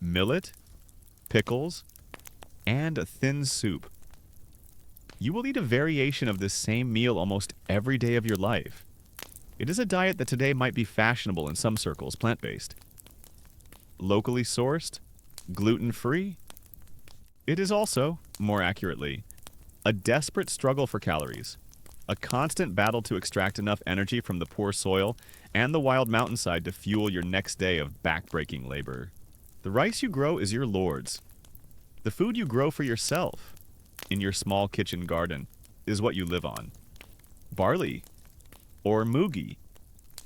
Millet, pickles, and a thin soup. You will eat a variation of this same meal almost every day of your life. It is a diet that today might be fashionable in some circles, plant-based. Locally sourced, gluten-free. It is also, more accurately, a desperate struggle for calories, a constant battle to extract enough energy from the poor soil and the wild mountainside to fuel your next day of back-breaking labor. The rice you grow is your lord's. The food you grow for yourself, in your small kitchen garden, is what you live on. Barley, or mugi,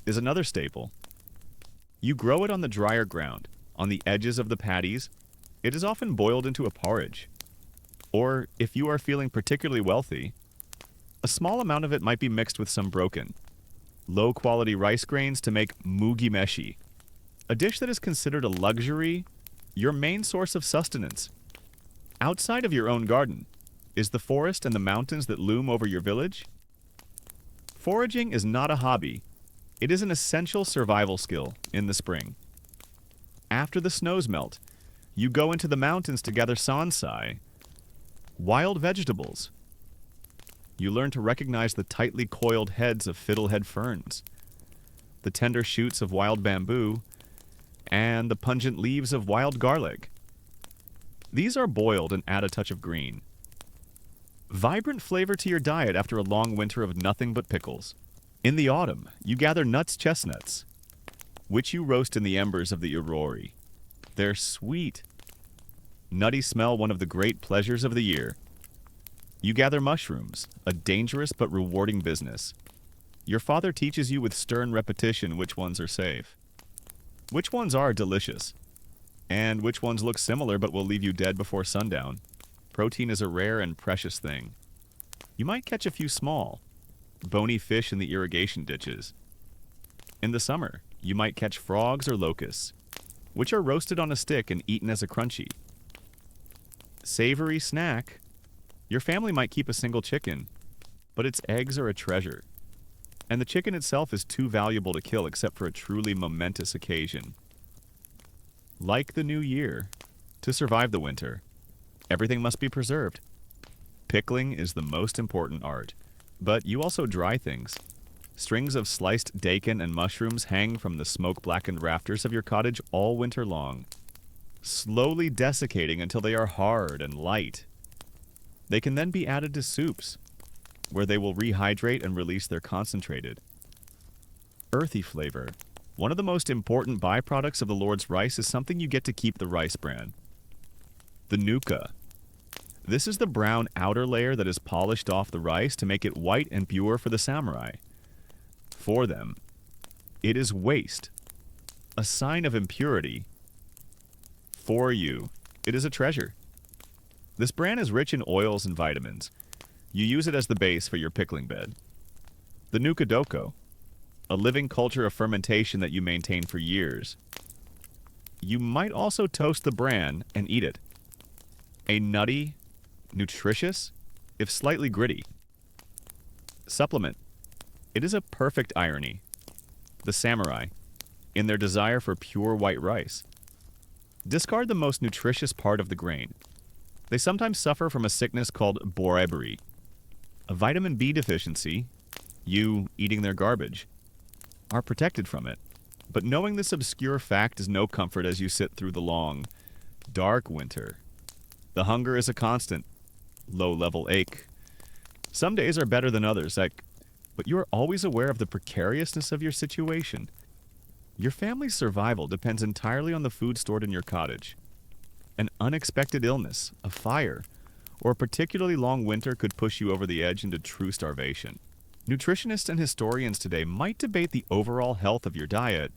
is another staple. You grow it on the drier ground, on the edges of the paddies. It is often boiled into a porridge. Or, if you are feeling particularly wealthy, a small amount of it might be mixed with some broken, low-quality rice grains to make mugi meshi, a dish that is considered a luxury, your main source of sustenance. Outside of your own garden, is the forest and the mountains that loom over your village. Foraging is not a hobby. It is an essential survival skill in the spring. After the snows melt, you go into the mountains to gather sansai, wild vegetables. You learn to recognize the tightly coiled heads of fiddlehead ferns, the tender shoots of wild bamboo, and the pungent leaves of wild garlic. These are boiled and add a touch of green. Vibrant flavor to your diet after a long winter of nothing but pickles. In the autumn, you gather nuts chestnuts, which you roast in the embers of the irori. They're sweet. Nutty smell, one of the great pleasures of the year. You gather mushrooms, a dangerous but rewarding business. Your father teaches you with stern repetition which ones are safe, which ones are delicious, and which ones look similar but will leave you dead before sundown. Protein is a rare and precious thing. You might catch a few small, bony fish in the irrigation ditches. In the summer, you might catch frogs or locusts, which are roasted on a stick and eaten as a crunchy. Savory snack. Your family might keep a single chicken, but its eggs are a treasure. And the chicken itself is too valuable to kill except for a truly momentous occasion. Like the new year, to survive the winter, everything must be preserved. Pickling is the most important art, but you also dry things. Strings of sliced daikon and mushrooms hang from the smoke-blackened rafters of your cottage all winter long, slowly desiccating until they are hard and light. They can then be added to soups, where they will rehydrate and release their concentrated, earthy flavor. One of the most important byproducts of the Lord's rice is something you get to keep the rice bran. The nuka. This is the brown outer layer that is polished off the rice to make it white and pure for the samurai. For them, it is waste, a sign of impurity. For you, it is a treasure. This bran is rich in oils and vitamins. You use it as the base for your pickling bed. The nuka doko, a living culture of fermentation that you maintain for years. You might also toast the bran and eat it. A nutty, nutritious, if slightly gritty. Supplement. It is a perfect irony. The samurai, in their desire for pure white rice, discard the most nutritious part of the grain. They sometimes suffer from a sickness called boribori, a vitamin B deficiency. You, eating their garbage, are protected from it. But knowing this obscure fact is no comfort as you sit through the long, dark winter. The hunger is a constant, low-level ache. Some days are better than others, but you are always aware of the precariousness of your situation. Your family's survival depends entirely on the food stored in your cottage. An unexpected illness, a fire, or a particularly long winter could push you over the edge into true starvation. Nutritionists and historians today might debate the overall health of your diet.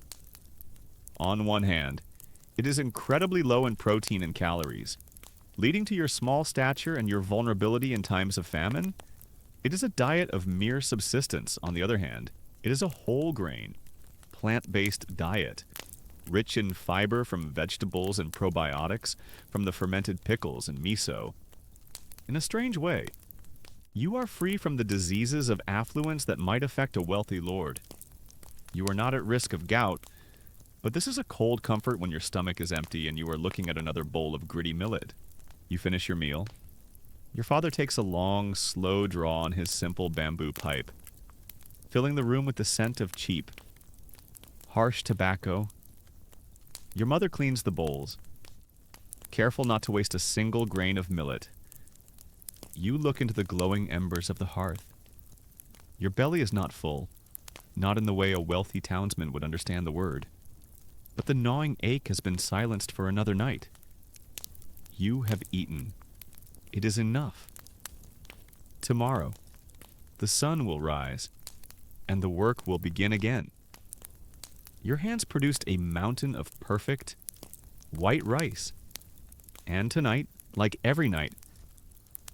On one hand, it is incredibly low in protein and calories, leading to your small stature and your vulnerability in times of famine. It is a diet of mere subsistence. On the other hand, it is a whole grain, plant-based diet, rich in fiber from vegetables and probiotics from the fermented pickles and miso. In a strange way, you are free from the diseases of affluence that might affect a wealthy lord. You are not at risk of gout, but this is a cold comfort when your stomach is empty and you are looking at another bowl of gritty millet. You finish your meal. Your father takes a long, slow draw on his simple bamboo pipe, filling the room with the scent of cheap, harsh tobacco. Your mother cleans the bowls, careful not to waste a single grain of millet. You look into the glowing embers of the hearth. Your belly is not full, not in the way a wealthy townsman would understand the word, but the gnawing ache has been silenced for another night. You have eaten. It is enough. Tomorrow, the sun will rise, and the work will begin again. Your hands produced a mountain of perfect, white rice. And tonight, like every night,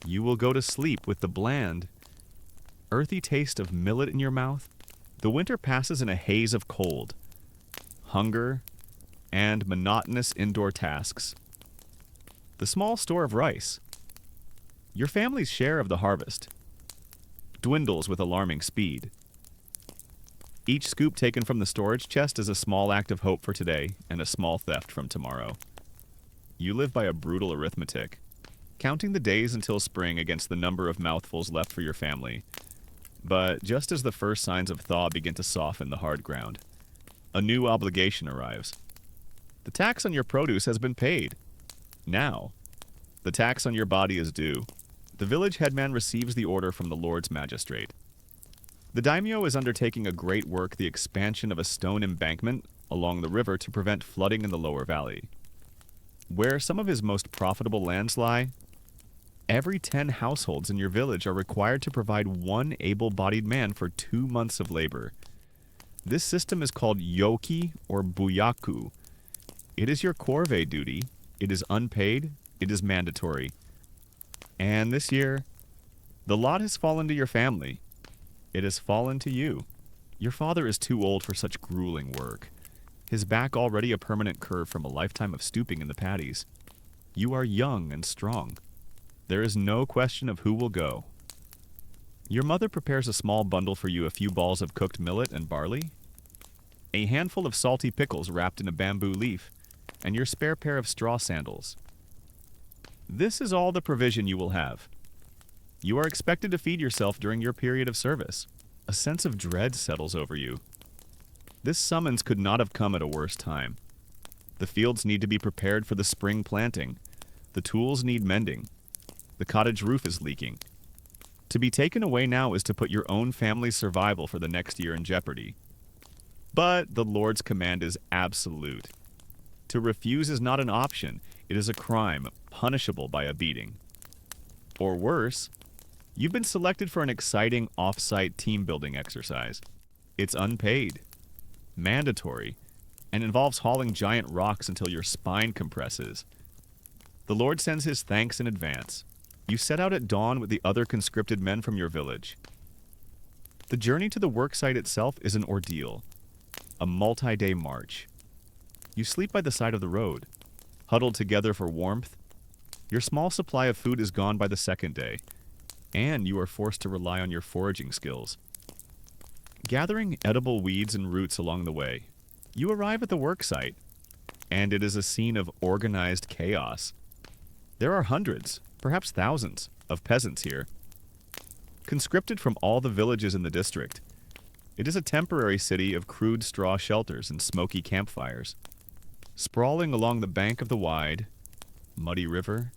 you will go to sleep with the bland, earthy taste of millet in your mouth. The winter passes in a haze of cold, hunger, and monotonous indoor tasks. The small store of rice, your family's share of the harvest, dwindles with alarming speed. Each scoop taken from the storage chest is a small act of hope for today and a small theft from tomorrow. You live by a brutal arithmetic, counting the days until spring against the number of mouthfuls left for your family. But just as the first signs of thaw begin to soften the hard ground, a new obligation arrives. The tax on your produce has been paid. Now, the tax on your body is due. The village headman receives the order from the Lord's magistrate. The daimyo is undertaking a great work, the expansion of a stone embankment along the river to prevent flooding in the lower valley. Where some of his most profitable lands lie, every 10 households in your village are required to provide one able-bodied man for 2 months of labor. This system is called yoki or buyaku. It is your corvée duty. It is unpaid. It is mandatory. And this year, the lot has fallen to your family. It has fallen to you. Your father is too old for such grueling work, his back already a permanent curve from a lifetime of stooping in the paddies. You are young and strong. There is no question of who will go. Your mother prepares a small bundle for you, a few balls of cooked millet and barley, a handful of salty pickles wrapped in a bamboo leaf, and your spare pair of straw sandals. This is all the provision you will have. You are expected to feed yourself during your period of service. A sense of dread settles over you. This summons could not have come at a worse time. The fields need to be prepared for the spring planting. The tools need mending. The cottage roof is leaking. To be taken away now is to put your own family's survival for the next year in jeopardy. But the Lord's command is absolute. To refuse is not an option. It is a crime, punishable by a beating. Or worse, you've been selected for an exciting off-site team-building exercise. It's unpaid, mandatory, and involves hauling giant rocks until your spine compresses. The Lord sends his thanks in advance. You set out at dawn with the other conscripted men from your village. The journey to the worksite itself is an ordeal, a multi-day march. You sleep by the side of the road, huddled together for warmth. Your small supply of food is gone by the second day, and you are forced to rely on your foraging skills. Gathering edible weeds and roots along the way, you arrive at the worksite, and it is a scene of organized chaos. There are hundreds, perhaps thousands, of peasants here, conscripted from all the villages in the district. It is a temporary city of crude straw shelters and smoky campfires. Sprawling along the bank of the wide, muddy river,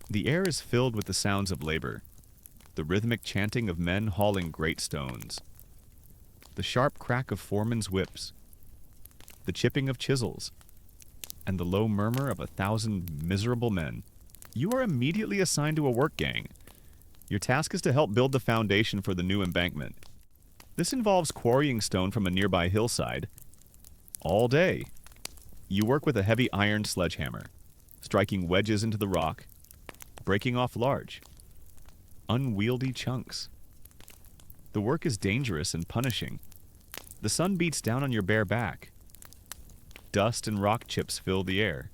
the air is filled with the sounds of labor, the rhythmic chanting of men hauling great stones, the sharp crack of foremen's whips, the chipping of chisels, and the low murmur of 1,000 miserable men. You are immediately assigned to a work gang. Your task is to help build the foundation for the new embankment. This involves quarrying stone from a nearby hillside. All day, you work with a heavy iron sledgehammer, striking wedges into the rock, breaking off large, unwieldy chunks. The work is dangerous and punishing. The sun beats down on your bare back. Dust and rock chips fill the air,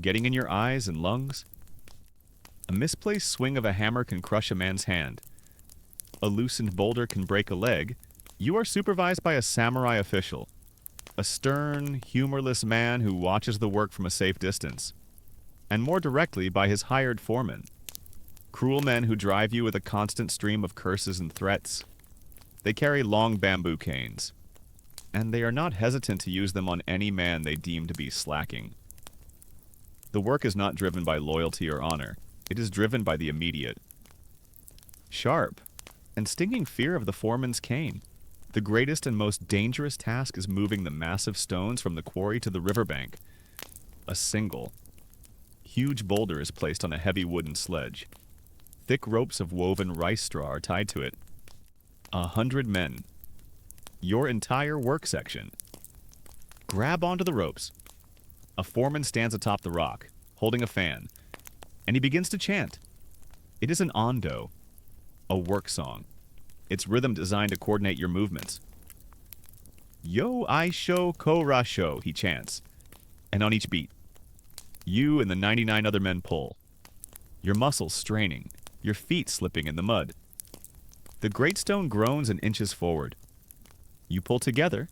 getting in your eyes and lungs. A misplaced swing of a hammer can crush a man's hand. A loosened boulder can break a leg. You are supervised by a samurai official, a stern, humorless man who watches the work from a safe distance, and more directly by his hired foreman, cruel men who drive you with a constant stream of curses and threats. They carry long bamboo canes, and they are not hesitant to use them on any man they deem to be slacking. The work is not driven by loyalty or honor. It is driven by the immediate, sharp, and stinging fear of the foreman's cane. The greatest and most dangerous task is moving the massive stones from the quarry to the riverbank. A single, huge boulder is placed on a heavy wooden sledge. Thick ropes of woven rice straw are tied to it. 100 men, your entire work section, grab onto the ropes. A foreman stands atop the rock, holding a fan, and he begins to chant. It is an ondo, a work song. Its rhythm designed to coordinate your movements. Yo I sho ko ra sho, he chants, and on each beat, you and the 99 other men pull, your muscles straining, your feet slipping in the mud. The great stone groans and inches forward. You pull together,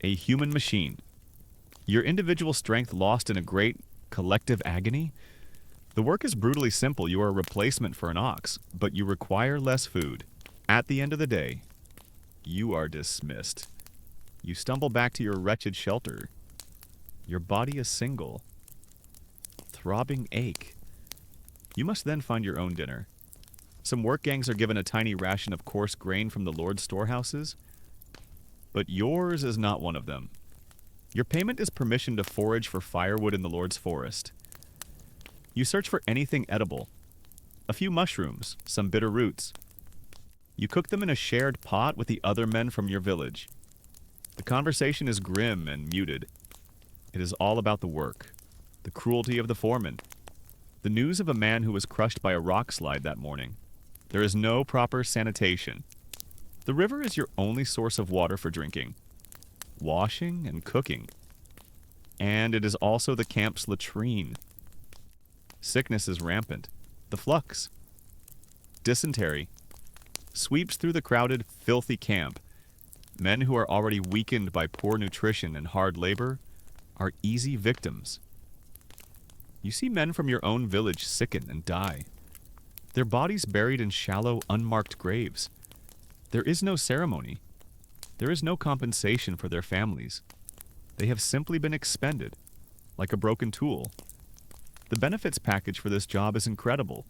a human machine. Your individual strength lost in a great collective agony. The work is brutally simple. You are a replacement for an ox, but you require less food. At the end of the day, you are dismissed. You stumble back to your wretched shelter. Your body is single, throbbing ache. You must then find your own dinner. Some work gangs are given a tiny ration of coarse grain from the Lord's storehouses, but yours is not one of them. Your payment is permission to forage for firewood in the Lord's forest. You search for anything edible, a few mushrooms, some bitter roots. You cook them in a shared pot with the other men from your village. The conversation is grim and muted. It is all about the work, the cruelty of the foreman, the news of a man who was crushed by a rock slide that morning. There is no proper sanitation. The river is your only source of water for drinking, washing, and cooking. And it is also the camp's latrine. Sickness is rampant. The flux, dysentery, sweeps through the crowded, filthy camp. Men who are already weakened by poor nutrition and hard labor are easy victims. You see men from your own village sicken and die, their bodies buried in shallow, unmarked graves. There is no ceremony. There is no compensation for their families. They have simply been expended, like a broken tool. The benefits package for this job is incredible.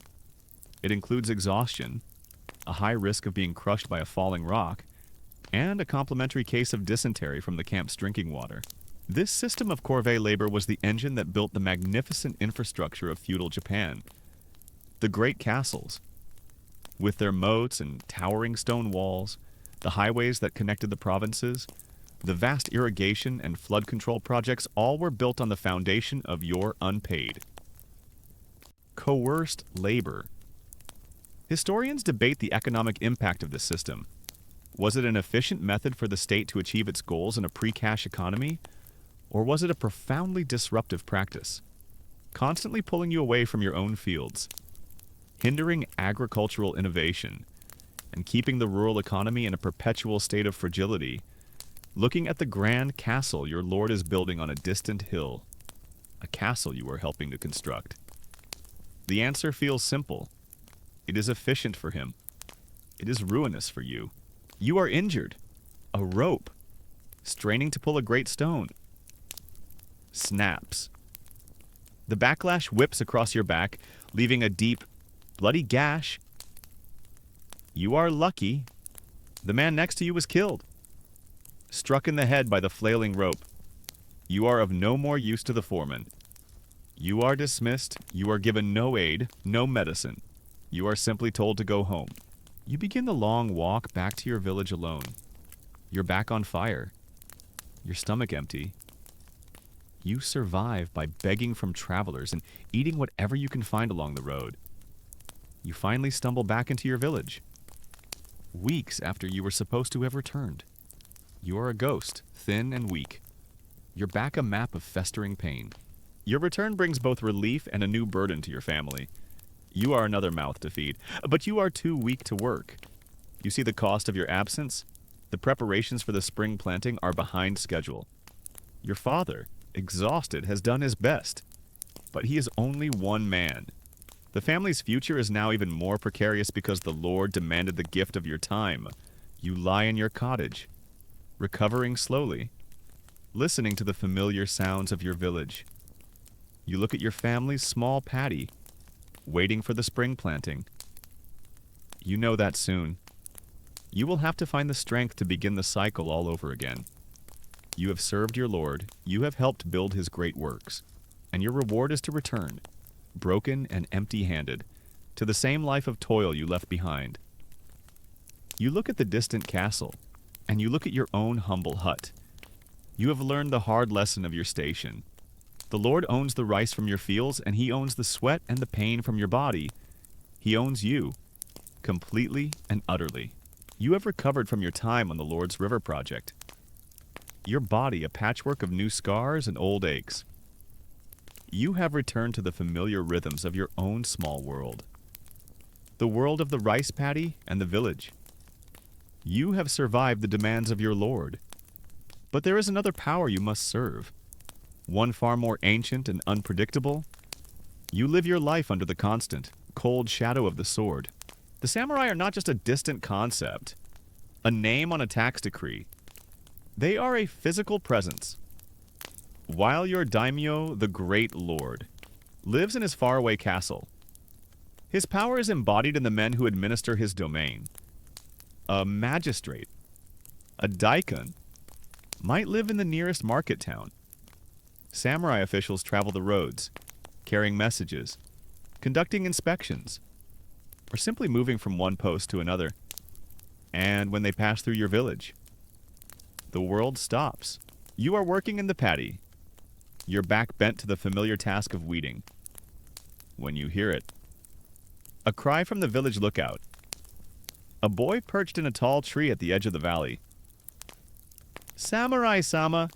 It includes exhaustion, a high risk of being crushed by a falling rock, and a complimentary case of dysentery from the camp's drinking water. This system of corvée labor was the engine that built the magnificent infrastructure of feudal Japan. The great castles, with their moats and towering stone walls, the highways that connected the provinces, the vast irrigation and flood control projects, all were built on the foundation of your unpaid, coerced labor. Historians debate the economic impact of this system. Was it an efficient method for the state to achieve its goals in a pre-cash economy? Or was it a profoundly disruptive practice, constantly pulling you away from your own fields, hindering agricultural innovation, and keeping the rural economy in a perpetual state of fragility, looking at the grand castle your lord is building on a distant hill, a castle you are helping to construct? The answer feels simple. It is efficient for him. It is ruinous for you. You are injured. A rope, straining to pull a great stone, snaps. The backlash whips across your back, leaving a deep, bloody gash. You are lucky. The man next to you was killed, struck in the head by the flailing rope. You are of no more use to the foreman. You are dismissed. You are given no aid, no medicine. You are simply told to go home. You begin the long walk back to your village alone. Your back on fire. Your stomach empty. You survive by begging from travelers and eating whatever you can find along the road. You finally stumble back into your village, weeks after you were supposed to have returned. You are a ghost, thin and weak. Your back a map of festering pain. Your return brings both relief and a new burden to your family. You are another mouth to feed, but you are too weak to work. You see the cost of your absence? The preparations for the spring planting are behind schedule. Your father, exhausted, has done his best, but he is only one man. The family's future is now even more precarious because the Lord demanded the gift of your time. You lie in your cottage, recovering slowly, listening to the familiar sounds of your village. You look at your family's small patty, waiting for the spring planting. You know that soon. You will have to find the strength to begin the cycle all over again. You have served your Lord, you have helped build his great works, and your reward is to return, broken and empty-handed, to the same life of toil you left behind. You look at the distant castle, and you look at your own humble hut. You have learned the hard lesson of your station. The Lord owns the rice from your fields, and he owns the sweat and the pain from your body. He owns you, completely and utterly. You have recovered from your time on the Lord's River project. Your body a patchwork of new scars and old aches. You have returned to the familiar rhythms of your own small world, the world of the rice paddy and the village. You have survived the demands of your Lord. But there is another power you must serve, one far more ancient and unpredictable. You live your life under the constant, cold shadow of the sword. The samurai are not just a distant concept, a name on a tax decree. They are a physical presence. While your daimyo, the great lord, lives in his faraway castle, his power is embodied in the men who administer his domain. A magistrate, a daikon, might live in the nearest market town. Samurai officials travel the roads, carrying messages, conducting inspections, or simply moving from one post to another. And when they pass through your village, the world stops. You are working in the paddy, your back bent to the familiar task of weeding. When you hear it, a cry from the village lookout. A boy perched in a tall tree at the edge of the valley. Samurai-sama!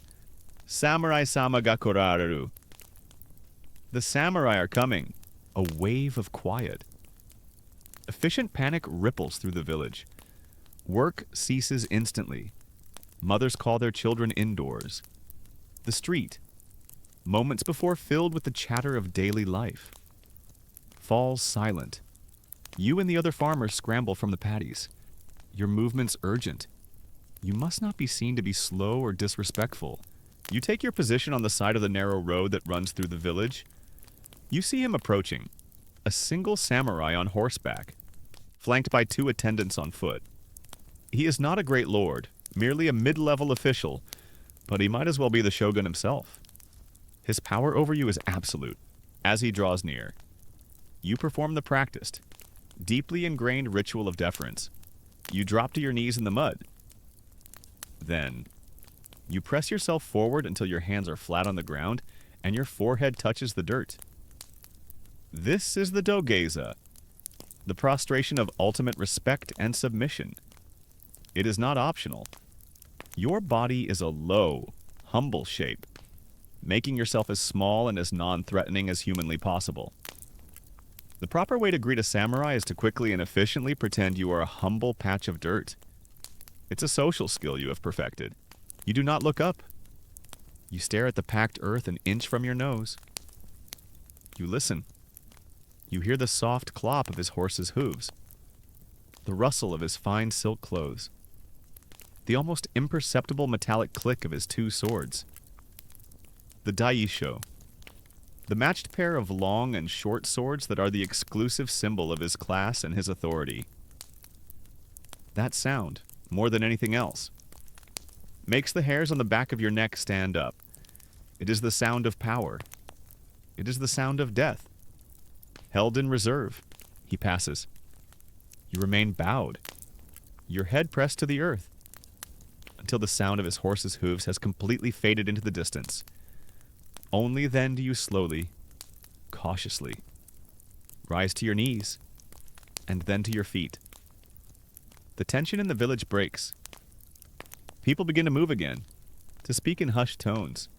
Samurai-sama ga korareru. The samurai are coming. A wave of quiet. Efficient panic ripples through the village. Work ceases instantly. Mothers call their children indoors. The street, moments before filled with the chatter of daily life, falls silent. You and the other farmers scramble from the paddies. Your movements urgent. You must not be seen to be slow or disrespectful. You take your position on the side of the narrow road that runs through the village. You see him approaching, a single samurai on horseback, flanked by 2 attendants on foot. He is not a great lord, merely a mid-level official, but he might as well be the shogun himself. His power over you is absolute. As he draws near, you perform the practiced, deeply ingrained ritual of deference. You drop to your knees in the mud. Then, you press yourself forward until your hands are flat on the ground and your forehead touches the dirt. This is the dogeza, the prostration of ultimate respect and submission. It is not optional. Your body is a low, humble shape, making yourself as small and as non-threatening as humanly possible. The proper way to greet a samurai is to quickly and efficiently pretend you are a humble patch of dirt. It's a social skill you have perfected. You do not look up. You stare at the packed earth an inch from your nose. You listen. You hear the soft clop of his horse's hooves, the rustle of his fine silk clothes, the almost imperceptible metallic click of his 2 swords. The daisho, the matched pair of long and short swords that are the exclusive symbol of his class and his authority. That sound, more than anything else, makes the hairs on the back of your neck stand up. It is the sound of power. It is the sound of death. Held in reserve, he passes. You remain bowed, your head pressed to the earth, until the sound of his horse's hooves has completely faded into the distance. Only then do you slowly, cautiously, rise to your knees, and then to your feet. The tension in the village breaks. People begin to move again, to speak in hushed tones.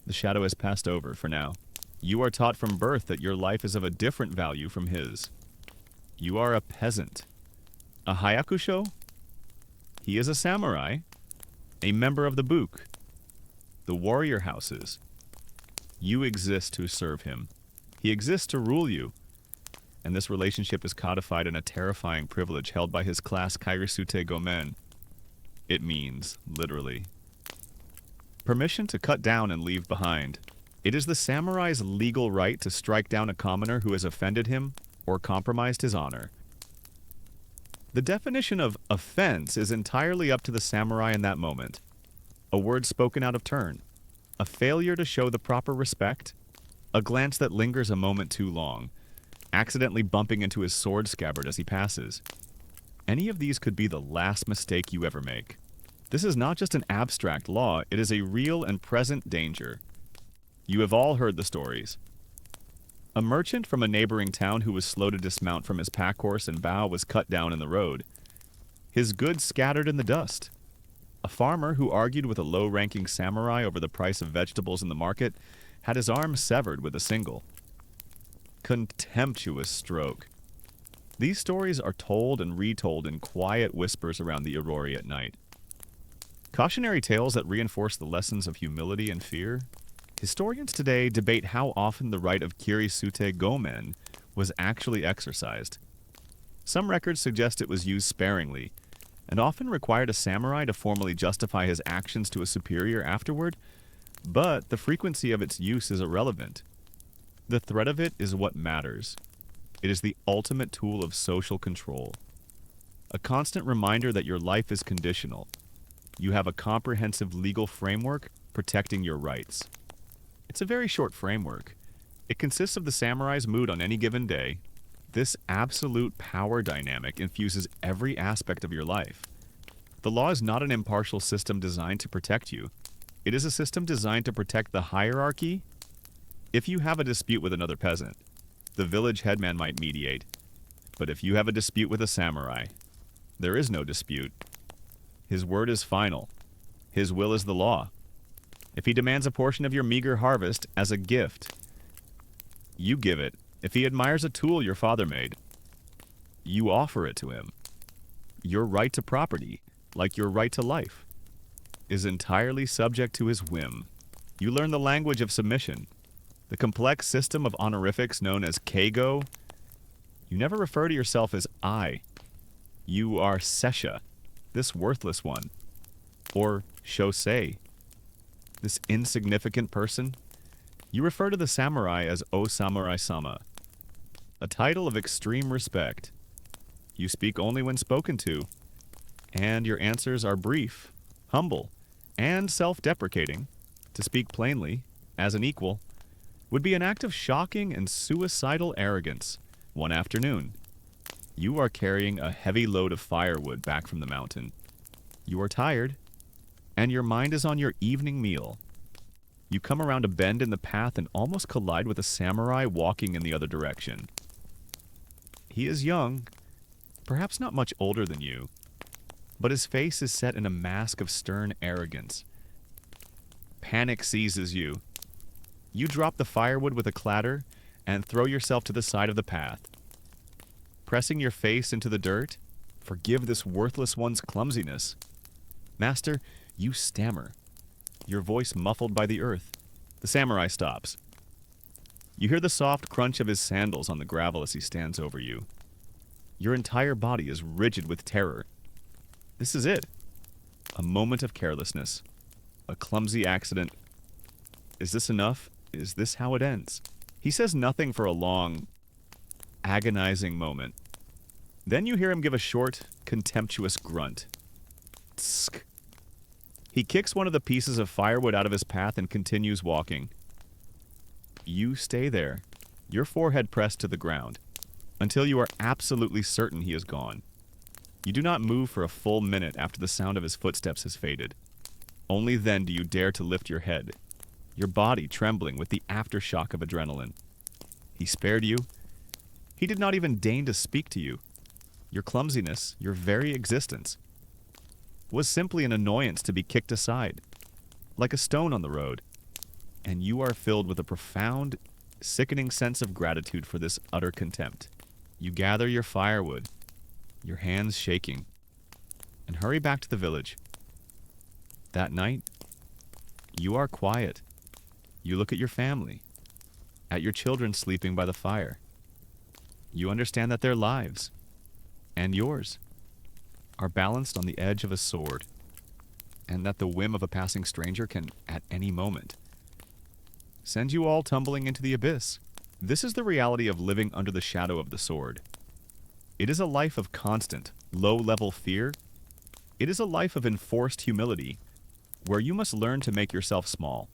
The shadow has passed over for now. You are taught from birth that your life is of a different value from his. You are a peasant. A hayakusho? He is a samurai, a member of the book, the warrior houses. You exist to serve him. He exists to rule you. And this relationship is codified in a terrifying privilege held by his class Kairisute Gomen. It means, literally, permission to cut down and leave behind. It is the samurai's legal right to strike down a commoner who has offended him or compromised his honor. The definition of offense is entirely up to the samurai in that moment. A word spoken out of turn, a failure to show the proper respect, a glance that lingers a moment too long, accidentally bumping into his sword scabbard as he passes. Any of these could be the last mistake you ever make. This is not just an abstract law, it is a real and present danger. You have all heard the stories. A merchant from a neighboring town who was slow to dismount from his pack horse and bow was cut down in the road. His goods scattered in the dust. A farmer who argued with a low-ranking samurai over the price of vegetables in the market had his arm severed with a single. Contemptuous stroke. These stories are told and retold in quiet whispers around the Irori at night. Cautionary tales that reinforce the lessons of humility and fear. Historians today debate how often the right of Kirisute Gomen was actually exercised. Some records suggest it was used sparingly, and often required a samurai to formally justify his actions to a superior afterward, but the frequency of its use is irrelevant. The threat of it is what matters. It is the ultimate tool of social control. A constant reminder that your life is conditional. You have a comprehensive legal framework protecting your rights. It's a very short framework. It consists of the samurai's mood on any given day. This absolute power dynamic infuses every aspect of your life. The law is not an impartial system designed to protect you. It is a system designed to protect the hierarchy. If you have a dispute with another peasant, the village headman might mediate. But if you have a dispute with a samurai, there is no dispute. His word is final. His will is the law. If he demands a portion of your meager harvest as a gift, you give it. If he admires a tool your father made, you offer it to him. Your right to property, like your right to life, is entirely subject to his whim. You learn the language of submission, the complex system of honorifics known as keigo. You never refer to yourself as I. You are Sesha, this worthless one. Or Shosei, this insignificant person. You refer to the samurai as O Samurai-sama, a title of extreme respect. You speak only when spoken to, and your answers are brief, humble, and self-deprecating. To speak plainly, as an equal, would be an act of shocking and suicidal arrogance. One afternoon, you are carrying a heavy load of firewood back from the mountain. You are tired, and your mind is on your evening meal. You come around a bend in the path and almost collide with a samurai walking in the other direction. He is young, perhaps not much older than you, but his face is set in a mask of stern arrogance. Panic seizes you. You drop the firewood with a clatter and throw yourself to the side of the path. Pressing your face into the dirt, forgive this worthless one's clumsiness. Master, you stammer, your voice muffled by the earth. The samurai stops. You hear the soft crunch of his sandals on the gravel as he stands over you. Your entire body is rigid with terror. This is it. A moment of carelessness. A clumsy accident. Is this enough? Is this how it ends? He says nothing for a long, agonizing moment. Then you hear him give a short, contemptuous grunt. Tsk. He kicks one of the pieces of firewood out of his path and continues walking. You stay there, your forehead pressed to the ground, until you are absolutely certain he is gone. You do not move for a full minute after the sound of his footsteps has faded. Only then do you dare to lift your head, your body trembling with the aftershock of adrenaline. He spared you. He did not even deign to speak to you. Your clumsiness, your very existence, was simply an annoyance to be kicked aside, like a stone on the road. And you are filled with a profound, sickening sense of gratitude for this utter contempt. You gather your firewood, your hands shaking, and hurry back to the village. That night, you are quiet. You look at your family, at your children sleeping by the fire. You understand that their lives, and yours, are balanced on the edge of a sword, and that the whim of a passing stranger can, at any moment, send you all tumbling into the abyss. This is the reality of living under the shadow of the sword. It is a life of constant, low-level fear. It is a life of enforced humility, where you must learn to make yourself small,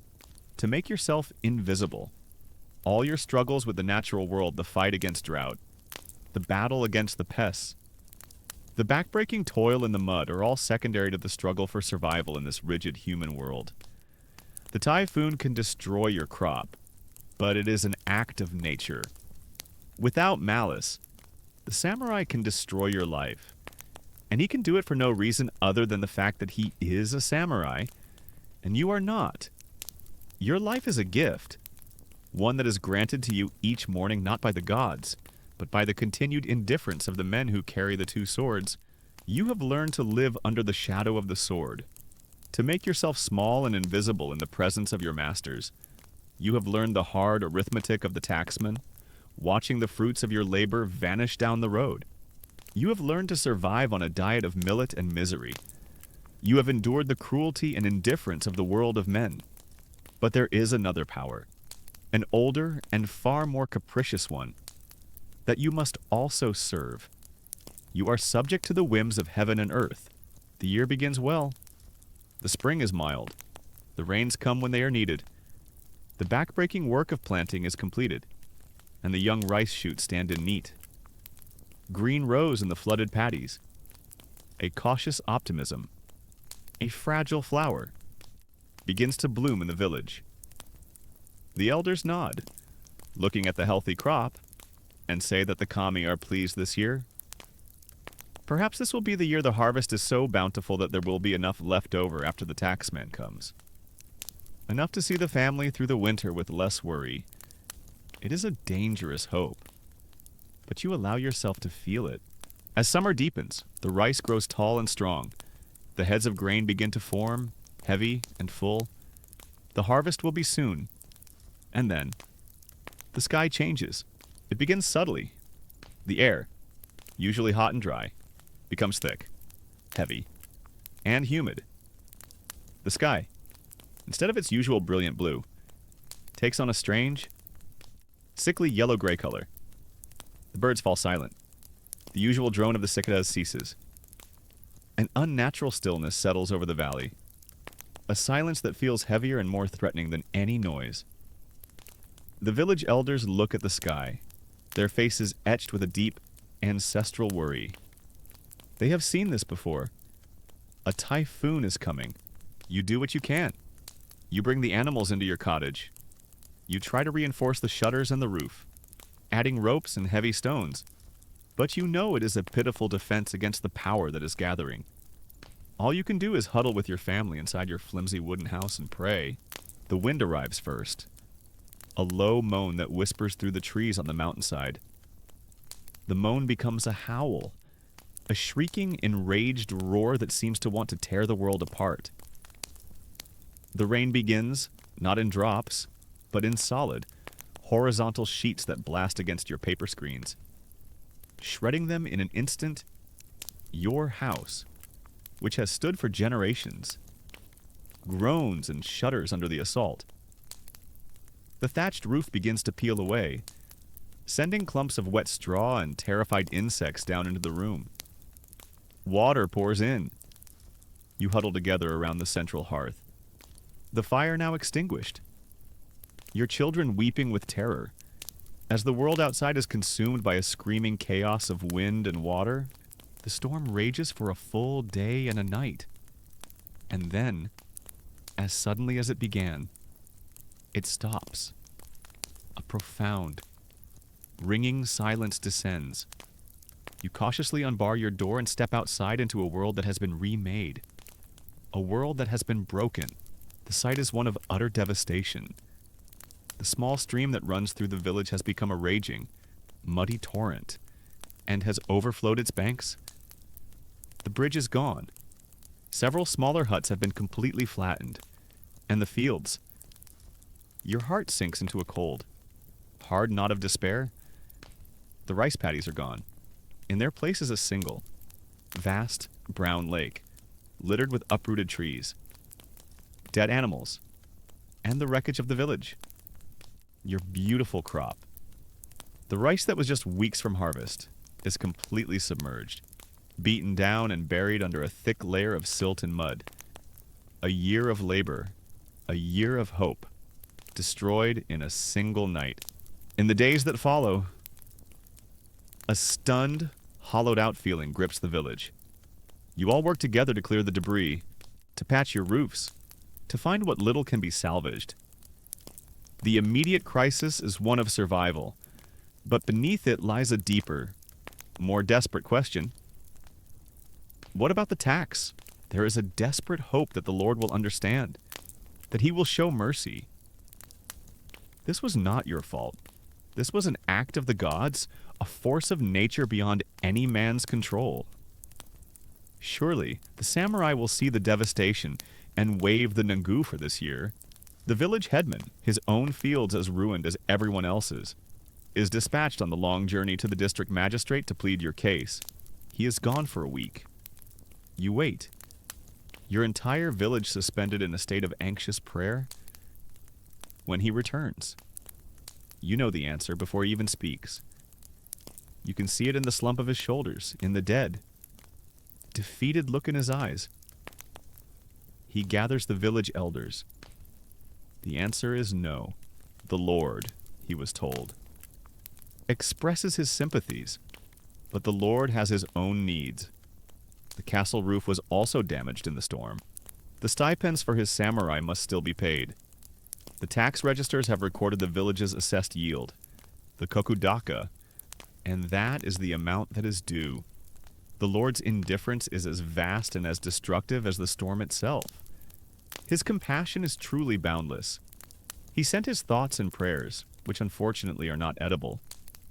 to make yourself invisible. All your struggles with the natural world, the fight against drought, the battle against the pests, the backbreaking toil in the mud are all secondary to the struggle for survival in this rigid human world. The typhoon can destroy your crop, but it is an act of nature. Without malice, the samurai can destroy your life, and he can do it for no reason other than the fact that he is a samurai, and you are not. Your life is a gift, one that is granted to you each morning not by the gods, but by the continued indifference of the men who carry the two swords. You have learned to live under the shadow of the sword, to make yourself small and invisible in the presence of your masters. You have learned the hard arithmetic of the taxman, watching the fruits of your labor vanish down the road. You have learned to survive on a diet of millet and misery. You have endured the cruelty and indifference of the world of men. But there is another power, an older and far more capricious one, that you must also serve. You are subject to the whims of heaven and earth. The year begins well. The spring is mild. The rains come when they are needed. The backbreaking work of planting is completed, and the young rice shoots stand in neat, green rows in the flooded paddies. A cautious optimism, a fragile flower, begins to bloom in the village. The elders nod, looking at the healthy crop, and say that the kami are pleased this year. Perhaps this will be the year the harvest is so bountiful that there will be enough left over after the taxman comes. Enough to see the family through the winter with less worry. It is a dangerous hope, but you allow yourself to feel it. As summer deepens, the rice grows tall and strong. The heads of grain begin to form, heavy and full. The harvest will be soon. And then, the sky changes. It begins subtly. The air, usually hot and dry, becomes thick, heavy, and humid. The sky, instead of its usual brilliant blue, takes on a strange, sickly yellow-gray color. The birds fall silent. The usual drone of the cicadas ceases. An unnatural stillness settles over the valley, a silence that feels heavier and more threatening than any noise. The village elders look at the sky, their faces etched with a deep, ancestral worry. They have seen this before. A typhoon is coming. You do what you can. You bring the animals into your cottage. You try to reinforce the shutters and the roof, adding ropes and heavy stones. But you know it is a pitiful defense against the power that is gathering. All you can do is huddle with your family inside your flimsy wooden house and pray. The wind arrives first, a low moan that whispers through the trees on the mountainside. The moan becomes a howl, a shrieking, enraged roar that seems to want to tear the world apart. The rain begins, not in drops, but in solid, horizontal sheets that blast against your paper screens. Shredding them in an instant, your house, which has stood for generations, groans and shudders under the assault. The thatched roof begins to peel away, sending clumps of wet straw and terrified insects down into the room. Water pours in. You huddle together around the central hearth. The fire now extinguished. Your children weeping with terror. As the world outside is consumed by a screaming chaos of wind and water, the storm rages for a full day and a night. And then, as suddenly as it began, it stops. A profound, ringing silence descends. You cautiously unbar your door and step outside into a world that has been remade. A world that has been broken. The sight is one of utter devastation. The small stream that runs through the village has become a raging, muddy torrent, and has overflowed its banks. The bridge is gone. Several smaller huts have been completely flattened, and the fields. Your heart sinks into a cold, hard knot of despair. The rice paddies are gone. In their place is a single, vast, brown lake, littered with uprooted trees, dead animals, and the wreckage of the village. Your beautiful crop, the rice that was just weeks from harvest, is completely submerged, beaten down and buried under a thick layer of silt and mud. A year of labor, a year of hope, destroyed in a single night. In the days that follow, a stunned, hollowed-out feeling grips the village. You all work together to clear the debris, to patch your roofs, to find what little can be salvaged. The immediate crisis is one of survival, but beneath it lies a deeper, more desperate question. What about the tax? There is a desperate hope that the Lord will understand, that He will show mercy. This was not your fault. This was an act of the gods, a force of nature beyond any man's control. Surely, the samurai will see the devastation and wave the Nangu for this year. The village headman, his own fields as ruined as everyone else's, is dispatched on the long journey to the district magistrate to plead your case. He is gone for a week. You wait. Your entire village suspended in a state of anxious prayer. When he returns, you know the answer before he even speaks. You can see it in the slump of his shoulders, in the dead, defeated look in his eyes. He gathers the village elders. The answer is no. The Lord, he was told, expresses his sympathies, but the Lord has his own needs. The castle roof was also damaged in the storm. The stipends for his samurai must still be paid. The tax registers have recorded the village's assessed yield, the kokudaka, and that is the amount that is due. The Lord's indifference is as vast and as destructive as the storm itself. His compassion is truly boundless. He sent his thoughts and prayers, which unfortunately are not edible.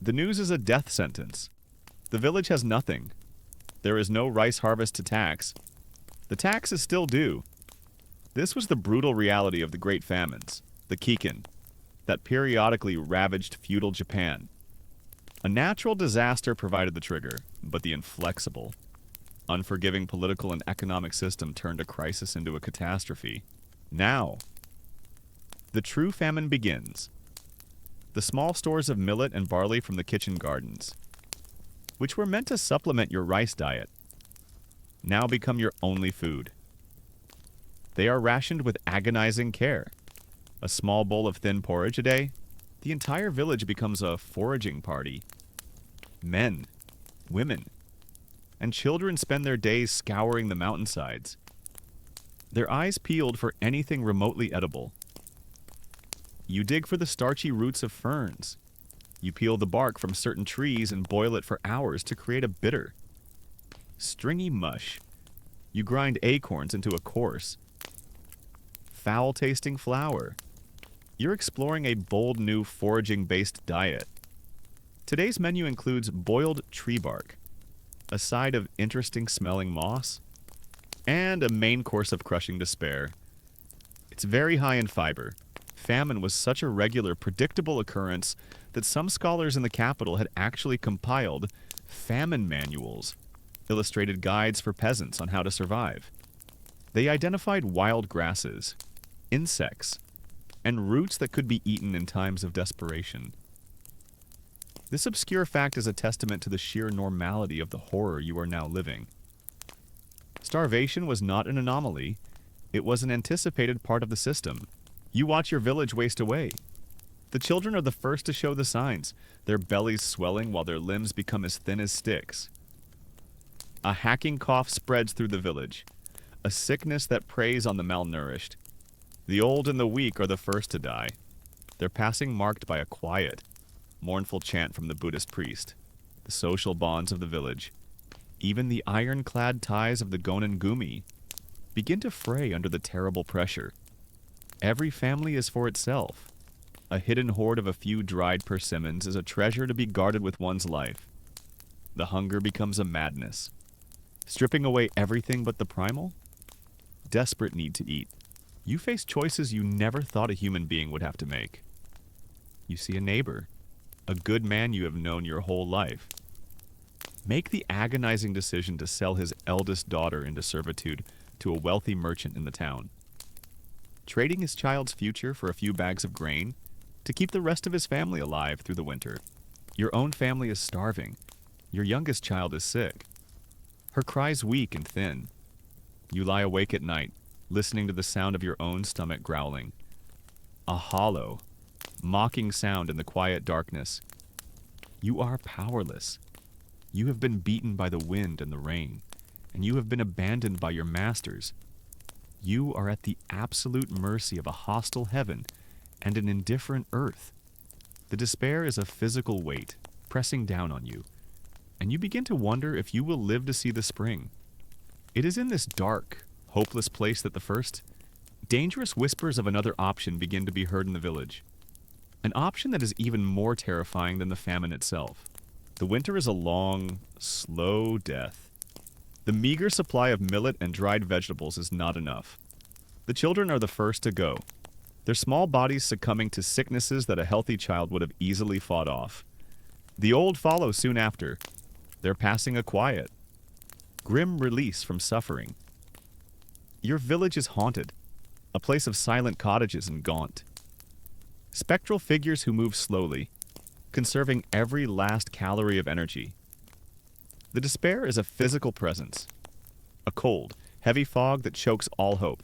The news is a death sentence. The village has nothing. There is no rice harvest to tax. The tax is still due. This was the brutal reality of the great famines, the Kikin, that periodically ravaged feudal Japan. A natural disaster provided the trigger, but the inflexible, unforgiving political and economic system turned a crisis into a catastrophe. Now, the true famine begins. The small stores of millet and barley from the kitchen gardens, which were meant to supplement your rice diet, now become your only food. They are rationed with agonizing care. A small bowl of thin porridge a day, the entire village becomes a foraging party. Men, women, and children spend their days scouring the mountainsides, their eyes peeled for anything remotely edible. You dig for the starchy roots of ferns. You peel the bark from certain trees and boil it for hours to create a bitter, stringy mush. You grind acorns into a coarse, foul-tasting flour. You're exploring a bold new foraging-based diet. Today's menu includes boiled tree bark, a side of interesting-smelling moss, and a main course of crushing despair. It's very high in fiber. Famine was such a regular, predictable occurrence that some scholars in the capital had actually compiled famine manuals, illustrated guides for peasants on how to survive. They identified wild grasses, insects, and roots that could be eaten in times of desperation. This obscure fact is a testament to the sheer normality of the horror you are now living. Starvation was not an anomaly. It was an anticipated part of the system. You watch your village waste away. The children are the first to show the signs, their bellies swelling while their limbs become as thin as sticks. A hacking cough spreads through the village, a sickness that preys on the malnourished. The old and the weak are the first to die, their passing marked by a quiet, mournful chant from the Buddhist priest. The social bonds of the village, even the ironclad ties of the Gonin Gumi, begin to fray under the terrible pressure. Every family is for itself. A hidden hoard of a few dried persimmons is a treasure to be guarded with one's life. The hunger becomes a madness. Stripping away everything but the primal? Desperate need to eat. You face choices you never thought a human being would have to make. You see a neighbor, a good man you have known your whole life, make the agonizing decision to sell his eldest daughter into servitude to a wealthy merchant in the town, trading his child's future for a few bags of grain to keep the rest of his family alive through the winter. Your own family is starving. Your youngest child is sick. Her cries weak and thin. You lie awake at night, listening to the sound of your own stomach growling. A hollow, mocking sound in the quiet darkness. You are powerless. You have been beaten by the wind and the rain, and you have been abandoned by your masters. You are at the absolute mercy of a hostile heaven and an indifferent earth. The despair is a physical weight pressing down on you, and you begin to wonder if you will live to see the spring. It is in this dark, hopeless place that the first dangerous whispers of another option begin to be heard in the village. An option that is even more terrifying than the famine itself. The winter is a long, slow death. The meager supply of millet and dried vegetables is not enough. The children are the first to go, their small bodies succumbing to sicknesses that a healthy child would have easily fought off. The old follow soon after, their passing a quiet, grim release from suffering. Your village is haunted, a place of silent cottages and gaunt. Spectral figures who move slowly, conserving every last calorie of energy. The despair is a physical presence, a cold, heavy fog that chokes all hope.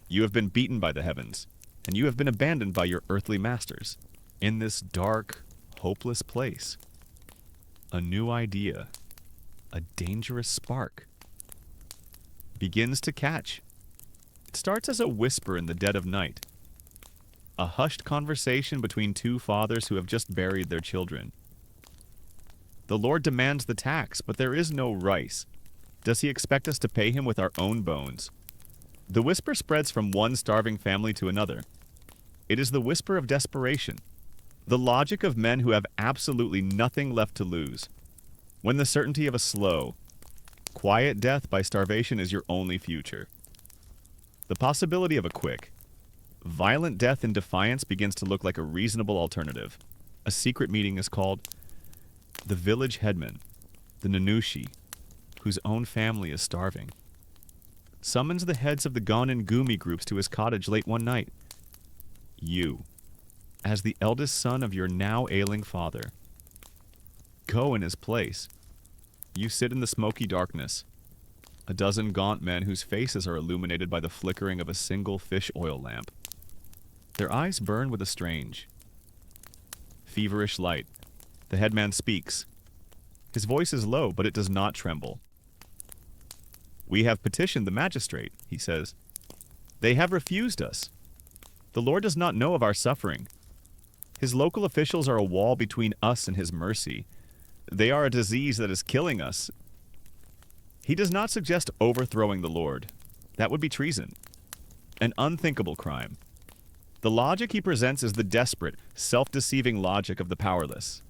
You have been beaten by the heavens, and you have been abandoned by your earthly masters. In this dark, hopeless place, a new idea, a dangerous spark, begins to catch. It starts as a whisper in the dead of night, a hushed conversation between two fathers who have just buried their children. The Lord demands the tax, but there is no rice. Does he expect us to pay him with our own bones? The whisper spreads from one starving family to another. It is the whisper of desperation, the logic of men who have absolutely nothing left to lose. When the certainty of a slow, quiet death by starvation is your only future. The possibility of a quick, violent death in defiance begins to look like a reasonable alternative. A secret meeting is called. The village headman, the Nanushi, whose own family is starving, summons the heads of the Gon and Gumi groups to his cottage late one night. You, as the eldest son of your now ailing father, go in his place. You sit in the smoky darkness, a dozen gaunt men whose faces are illuminated by the flickering of a single fish oil lamp. Their eyes burn with a strange, feverish light. The headman speaks. His voice is low, but it does not tremble. We have petitioned the magistrate, he says. They have refused us. The Lord does not know of our suffering. His local officials are a wall between us and his mercy. They are a disease that is killing us. He does not suggest overthrowing the Lord. That would be treason. An unthinkable crime. The logic he presents is the desperate, self-deceiving logic of the powerless.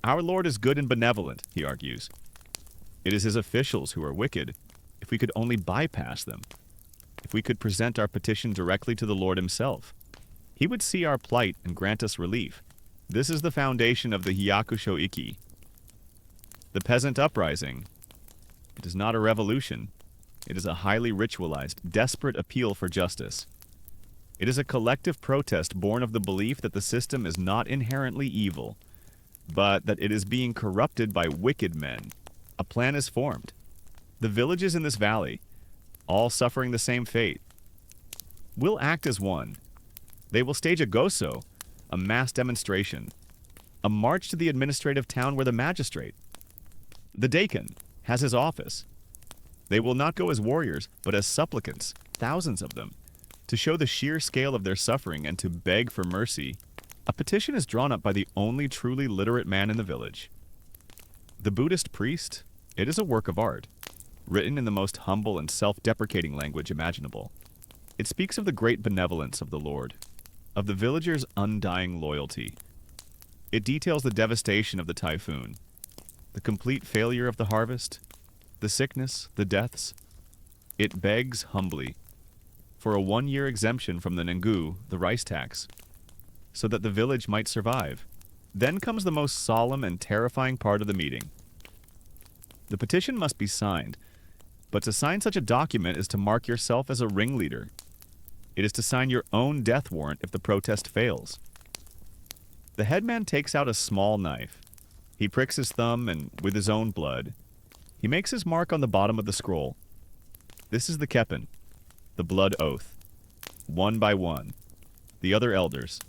Our Lord is good and benevolent, he argues. It is his officials who are wicked. If we could only bypass them. If we could present our petition directly to the Lord himself. He would see our plight and grant us relief. This is the foundation of the Hyakusho Ikki. The peasant uprising. It is not a revolution. It is a highly ritualized, desperate appeal for justice. It is a collective protest born of the belief that the system is not inherently evil, but that it is being corrupted by wicked men. A plan is formed. The villages in this valley, all suffering the same fate, will act as one. They will stage a goso, a mass demonstration, a march to the administrative town where the magistrate, the daikon, has his office. They will not go as warriors, but as supplicants, thousands of them, to show the sheer scale of their suffering and to beg for mercy. A petition is drawn up by the only truly literate man in the village. The Buddhist priest, it is a work of art, written in the most humble and self-deprecating language imaginable. It speaks of the great benevolence of the Lord, of the villagers' undying loyalty. It details the devastation of the typhoon, the complete failure of the harvest, the sickness, the deaths. It begs humbly for a 1-year exemption from the Nengu, the rice tax, so that the village might survive. Then comes the most solemn and terrifying part of the meeting. The petition must be signed, but to sign such a document is to mark yourself as a ringleader. It is to sign your own death warrant if the protest fails. The headman takes out a small knife. He pricks his thumb and, with his own blood, he makes his mark on the bottom of the scroll. This is the keppen, the blood oath. One by one, the other elders,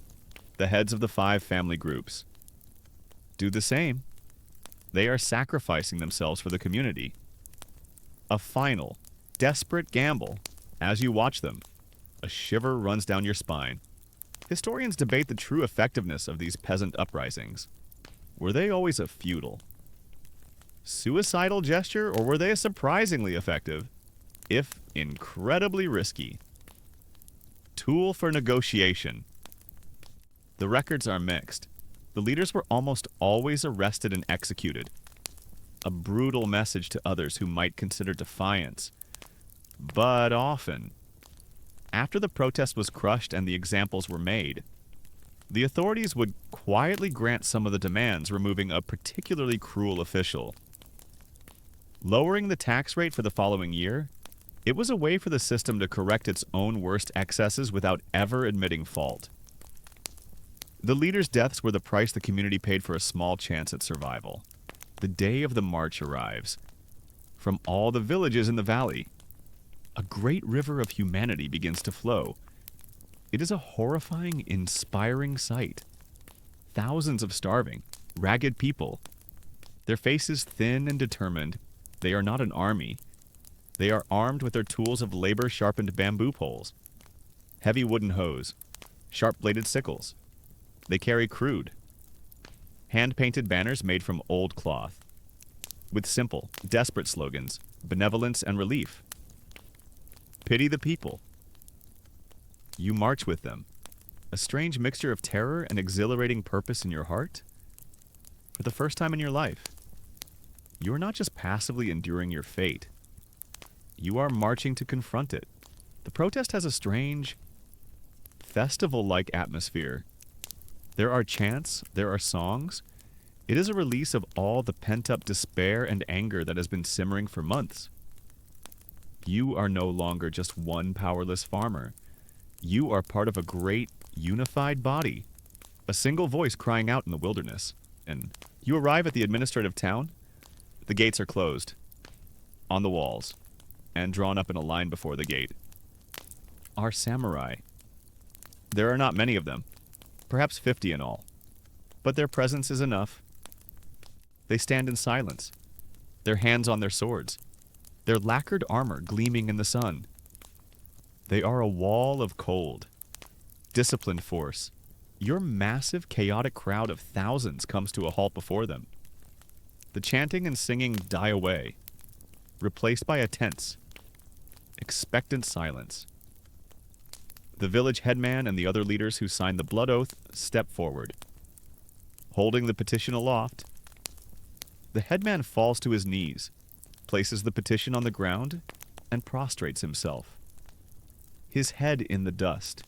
the heads of the 5 family groups, do the same. They are sacrificing themselves for the community. A final, desperate gamble. As you watch them, a shiver runs down your spine. Historians debate the true effectiveness of these peasant uprisings. Were they always a feudal, suicidal gesture, or were they surprisingly effective, if incredibly risky, tool for negotiation? The records are mixed. The leaders were almost always arrested and executed. A brutal message to others who might consider defiance. But often, after the protest was crushed and the examples were made, the authorities would quietly grant some of the demands, removing a particularly cruel official. Lowering the tax rate for the following year, it was a way for the system to correct its own worst excesses without ever admitting fault. The leaders' deaths were the price the community paid for a small chance at survival. The day of the march arrives. From all the villages in the valley, a great river of humanity begins to flow. It is a horrifying, inspiring sight. Thousands of starving, ragged people. Their faces thin and determined. They are not an army. They are armed with their tools of labor-sharpened bamboo poles, heavy wooden hoes, sharp-bladed sickles. They carry crude, hand-painted banners made from old cloth, with simple, desperate slogans, benevolence and relief. Pity the people. You march with them, a strange mixture of terror and exhilarating purpose in your heart. For the first time in your life, you are not just passively enduring your fate. You are marching to confront it. The protest has a strange, festival-like atmosphere. There are chants, there are songs, It is a release of all the pent-up despair and anger that has been simmering for months. You are no longer just one powerless farmer. You are part of a great, unified body, a single voice crying out in the wilderness. And you arrive at the administrative town. The gates are closed, on the walls, and drawn up in a line before the gate are samurai. There are not many of them, perhaps 50 in all, but their presence is enough. They stand in silence, their hands on their swords, their lacquered armor gleaming in the sun. They are a wall of cold, disciplined force. Your massive, chaotic crowd of thousands comes to a halt before them. The chanting and singing die away, replaced by a tense, expectant silence. The village headman and the other leaders who signed the blood oath step forward. Holding the petition aloft, the headman falls to his knees, places the petition on the ground, and prostrates himself, his head in the dust.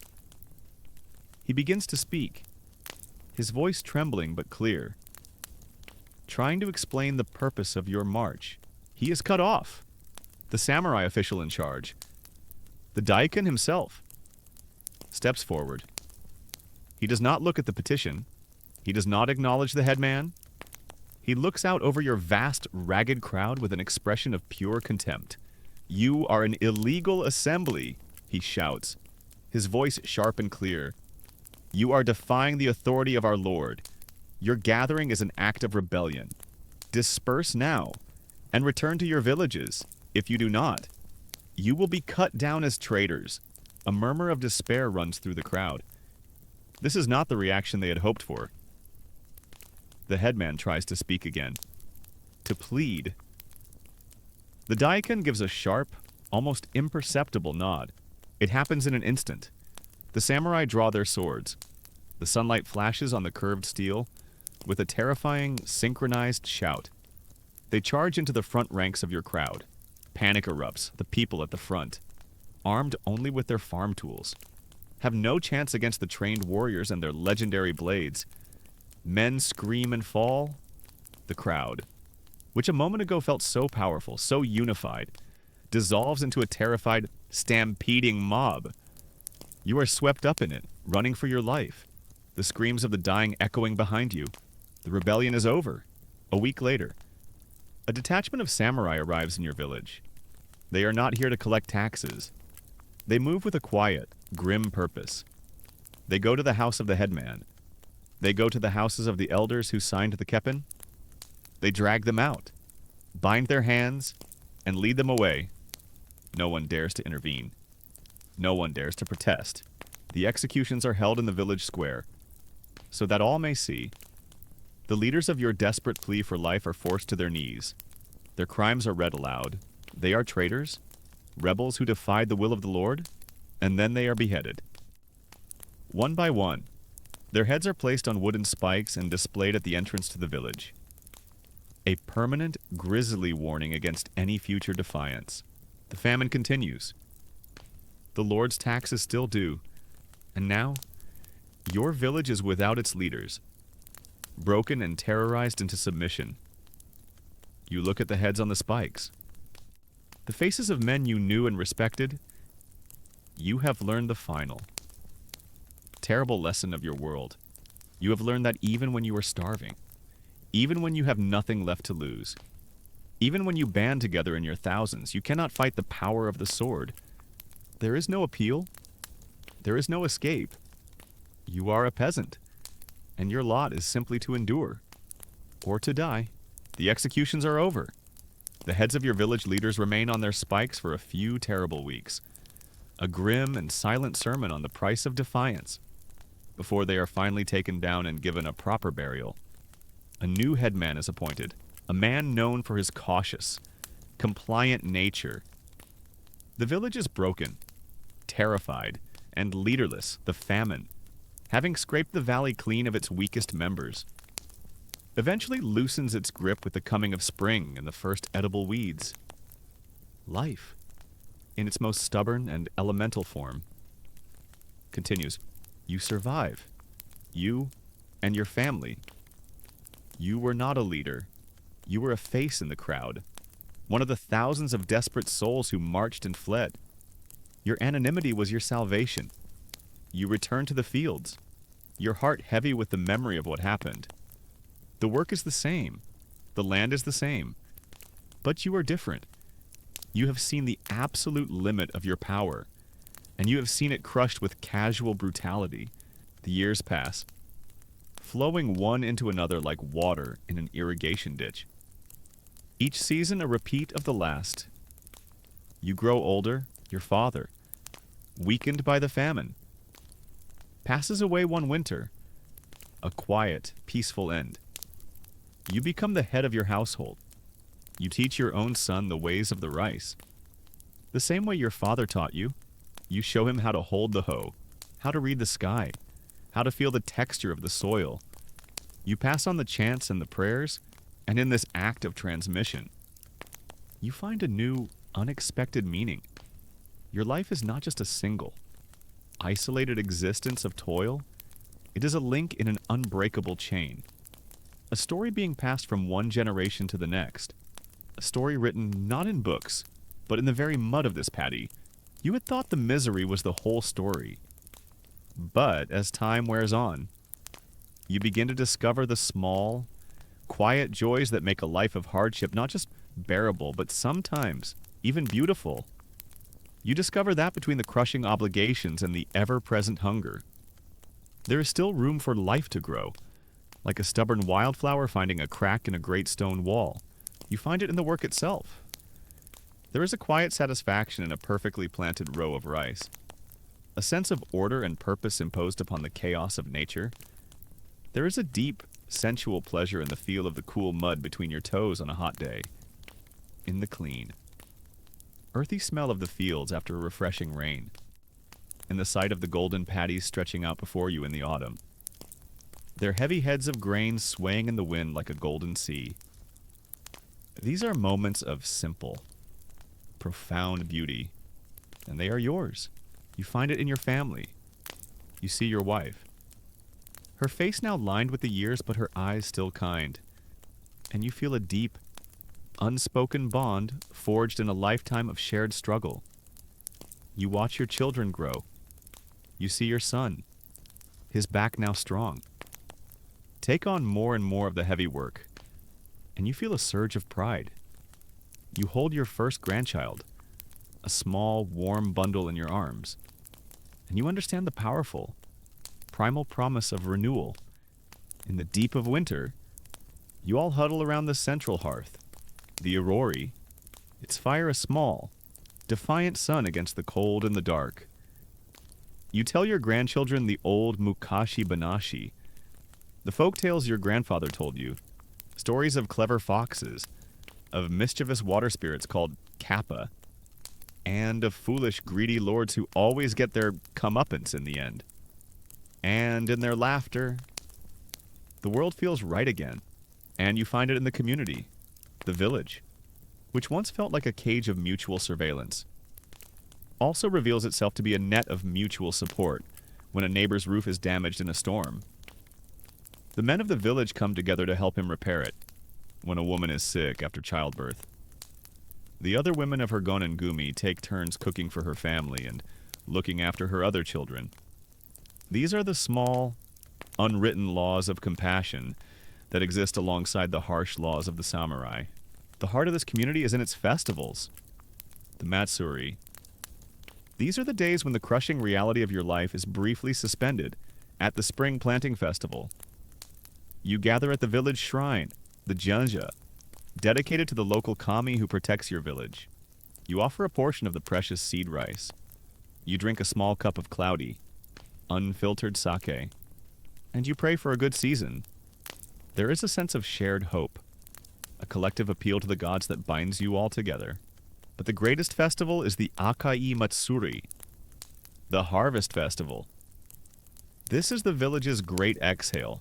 He begins to speak, his voice trembling but clear, trying to explain the purpose of your march. He is cut off. The samurai official in charge, the daikon himself, steps forward. He does not look at the petition. He does not acknowledge the headman. He looks out over your vast, ragged crowd with an expression of pure contempt. "You are an illegal assembly," he shouts, his voice sharp and clear. "You are defying the authority of our Lord. Your gathering is an act of rebellion. Disperse now, and return to your villages. If you do not, you will be cut down as traitors." A murmur of despair runs through the crowd. This is not the reaction they had hoped for. The headman tries to speak again, to plead. The daikon gives a sharp, almost imperceptible nod. It happens in an instant. The samurai draw their swords. The sunlight flashes on the curved steel with a terrifying, synchronized shout. They charge into the front ranks of your crowd. Panic erupts, the people at the front, armed only with their farm tools, have no chance against the trained warriors and their legendary blades. Men scream and fall. The crowd, which a moment ago felt so powerful, so unified, dissolves into a terrified, stampeding mob. You are swept up in it, running for your life, the screams of the dying echoing behind you. The rebellion is over. A week later, a detachment of samurai arrives in your village. They are not here to collect taxes. They move with a quiet, grim purpose. They go to the house of the headman. They go to the houses of the elders who signed the keppen. They drag them out, bind their hands, and lead them away. No one dares to intervene. No one dares to protest. The executions are held in the village square, so that all may see. The leaders of your desperate plea for life are forced to their knees. Their crimes are read aloud. They are traitors, rebels who defied the will of the Lord, and then they are beheaded. One by one, their heads are placed on wooden spikes and displayed at the entrance to the village. A permanent, grisly warning against any future defiance. The famine continues. The Lord's tax is still due, and now, your village is without its leaders, broken and terrorized into submission. You look at the heads on the spikes. The faces of men you knew and respected. You have learned the final, terrible lesson of your world. You have learned that even when you are starving, even when you have nothing left to lose, even when you band together in your thousands, you cannot fight the power of the sword. There is no appeal. There is no escape. You are a peasant, and your lot is simply to endure, or to die. The executions are over. The heads of your village leaders remain on their spikes for a few terrible weeks. A grim and silent sermon on the price of defiance, before they are finally taken down and given a proper burial. A new headman is appointed, a man known for his cautious, compliant nature. The village is broken, terrified, and leaderless, the famine, having scraped the valley clean of its weakest members, eventually loosens its grip with the coming of spring and the first edible weeds. Life, in its most stubborn and elemental form, continues. You survive. You and your family. You were not a leader. You were a face in the crowd, one of the thousands of desperate souls who marched and fled. Your anonymity was your salvation. You returned to the fields, your heart heavy with the memory of what happened. The work is the same. The land is the same. But you are different. You have seen the absolute limit of your power, and you have seen it crushed with casual brutality. The years pass, flowing one into another like water in an irrigation ditch. Each season a repeat of the last. You grow older, your father, weakened by the famine, passes away one winter, a quiet, peaceful end. You become the head of your household. You teach your own son the ways of the rice. The same way your father taught you, you show him how to hold the hoe, how to read the sky, how to feel the texture of the soil. You pass on the chants and the prayers, and in this act of transmission, you find a new, unexpected meaning. Your life is not just a single, isolated existence of toil. It is a link in an unbreakable chain. A story being passed from one generation to the next. A story written not in books, but in the very mud of this paddy. You had thought the misery was the whole story. But as time wears on, you begin to discover the small, quiet joys that make a life of hardship not just bearable, but sometimes even beautiful. You discover that between the crushing obligations and the ever-present hunger, there is still room for life to grow, like a stubborn wildflower finding a crack in a great stone wall. You find it in the work itself. There is a quiet satisfaction in a perfectly planted row of rice, a sense of order and purpose imposed upon the chaos of nature. There is a deep, sensual pleasure in the feel of the cool mud between your toes on a hot day, in the clean, earthy smell of the fields after a refreshing rain, in the sight of the golden paddies stretching out before you in the autumn, their heavy heads of grain swaying in the wind like a golden sea. These are moments of simple, profound beauty, and they are yours. You find it in your family. You see your wife. Her face now lined with the years, but her eyes still kind. And you feel a deep, unspoken bond forged in a lifetime of shared struggle. You watch your children grow. You see your son, his back now strong, take on more and more of the heavy work, and you feel a surge of pride. You hold your first grandchild, a small, warm bundle in your arms, and you understand the powerful, primal promise of renewal. In the deep of winter, you all huddle around the central hearth, the aurori, its fire a small, defiant sun against the cold and the dark. You tell your grandchildren the old Mukashi Banashi, the folk tales your grandfather told you, stories of clever foxes, of mischievous water spirits called kappa, and of foolish, greedy lords who always get their comeuppance in the end. And in their laughter, the world feels right again, and you find it in the community, the village, which once felt like a cage of mutual surveillance, also reveals itself to be a net of mutual support when a neighbor's roof is damaged in a storm. The men of the village come together to help him repair it when a woman is sick after childbirth. The other women of her Gonengumi take turns cooking for her family and looking after her other children. These are the small, unwritten laws of compassion that exist alongside the harsh laws of the samurai. The heart of this community is in its festivals, the matsuri. These are the days when the crushing reality of your life is briefly suspended at the spring planting festival. You gather at the village shrine, the Janja, dedicated to the local kami who protects your village. You offer a portion of the precious seed rice. You drink a small cup of cloudy, unfiltered sake, and you pray for a good season. There is a sense of shared hope, a collective appeal to the gods that binds you all together. But the greatest festival is the Akai Matsuri, the harvest festival. This is the village's great exhale,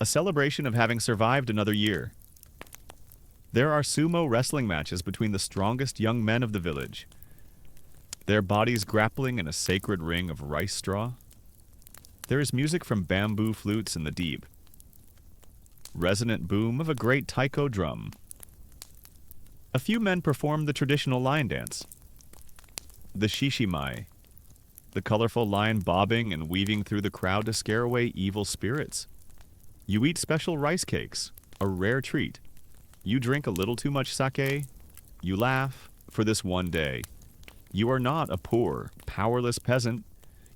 a celebration of having survived another year. There are sumo wrestling matches between the strongest young men of the village, their bodies grappling in a sacred ring of rice straw. There is music from bamboo flutes in the deep, resonant boom of a great taiko drum. A few men perform the traditional lion dance, the shishimai, the colorful lion bobbing and weaving through the crowd to scare away evil spirits. You eat special rice cakes, a rare treat. You drink a little too much sake. You laugh for this one day. You are not a poor, powerless peasant.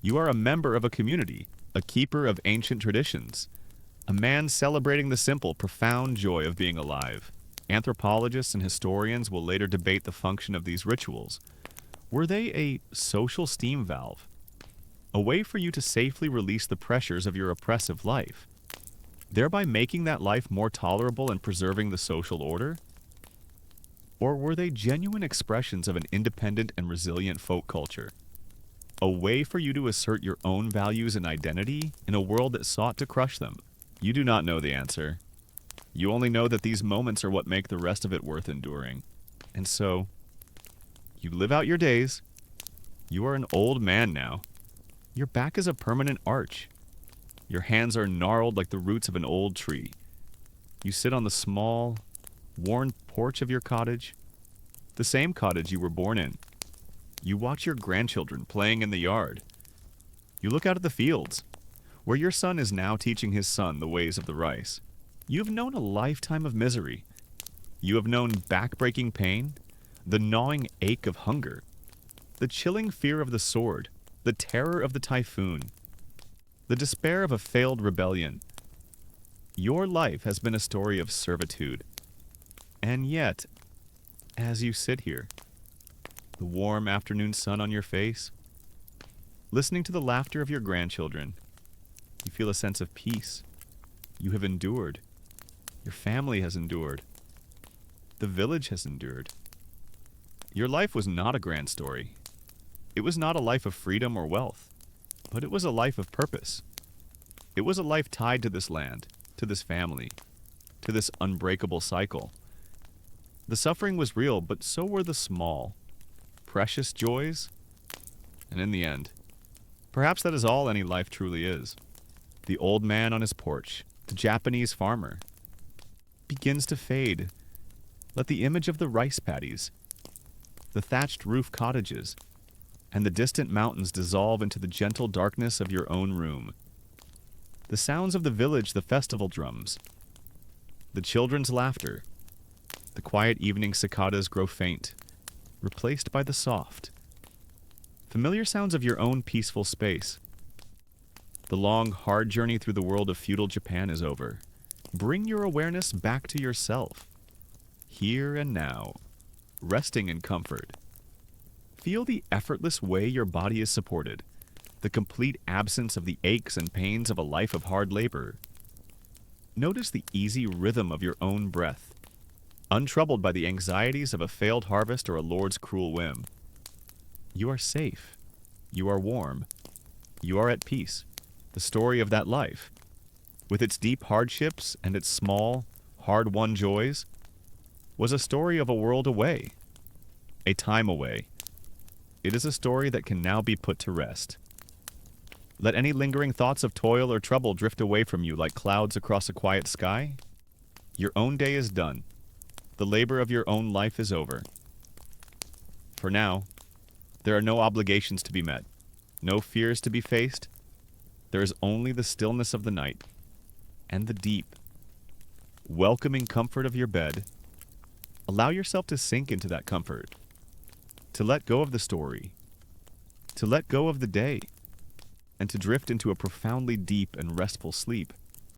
You are a member of a community, a keeper of ancient traditions, a man celebrating the simple, profound joy of being alive. Anthropologists and historians will later debate the function of these rituals. Were they a social steam valve? A way for you to safely release the pressures of your oppressive life, thereby making that life more tolerable and preserving the social order? Or were they genuine expressions of an independent and resilient folk culture? A way for you to assert your own values and identity in a world that sought to crush them? You do not know the answer. You only know that these moments are what make the rest of it worth enduring. And so, you live out your days. You are an old man now. Your back is a permanent arch. Your hands are gnarled like the roots of an old tree. You sit on the small, worn porch of your cottage, the same cottage you were born in. You watch your grandchildren playing in the yard. You look out at the fields, where your son is now teaching his son the ways of the rice. You have known a lifetime of misery. You have known back-breaking pain, the gnawing ache of hunger, the chilling fear of the sword, the terror of the typhoon, the despair of a failed rebellion. Your life has been a story of servitude. And yet, as you sit here, the warm afternoon sun on your face, listening to the laughter of your grandchildren, you feel a sense of peace. You have endured. Your family has endured. The village has endured. Your life was not a grand story. It was not a life of freedom or wealth, but it was a life of purpose. It was a life tied to this land, to this family, to this unbreakable cycle. The suffering was real, but so were the small, precious joys. And in the end, perhaps that is all any life truly is. The old man on his porch, the Japanese farmer, begins to fade. Let the image of the rice paddies, the thatched roof cottages, and the distant mountains dissolve into the gentle darkness of your own room. The sounds of the village, the festival drums, the children's laughter, the quiet evening cicadas grow faint, replaced by the soft, familiar sounds of your own peaceful space. The long, hard journey through the world of feudal Japan is over. Bring your awareness back to yourself, here and now, resting in comfort. Feel the effortless way your body is supported, the complete absence of the aches and pains of a life of hard labor. Notice the easy rhythm of your own breath, untroubled by the anxieties of a failed harvest or a lord's cruel whim. You are safe. You are warm. You are at peace. The story of that life, with its deep hardships and its small, hard-won joys, was a story of a world away, a time away. It is a story that can now be put to rest. Let any lingering thoughts of toil or trouble drift away from you like clouds across a quiet sky. Your own day is done. The labor of your own life is over. For now, there are no obligations to be met, no fears to be faced. There is only the stillness of the night and the deep, welcoming comfort of your bed. Allow yourself to sink into that comfort, to let go of the story, to let go of the day, and to drift into a profoundly deep and restful sleep.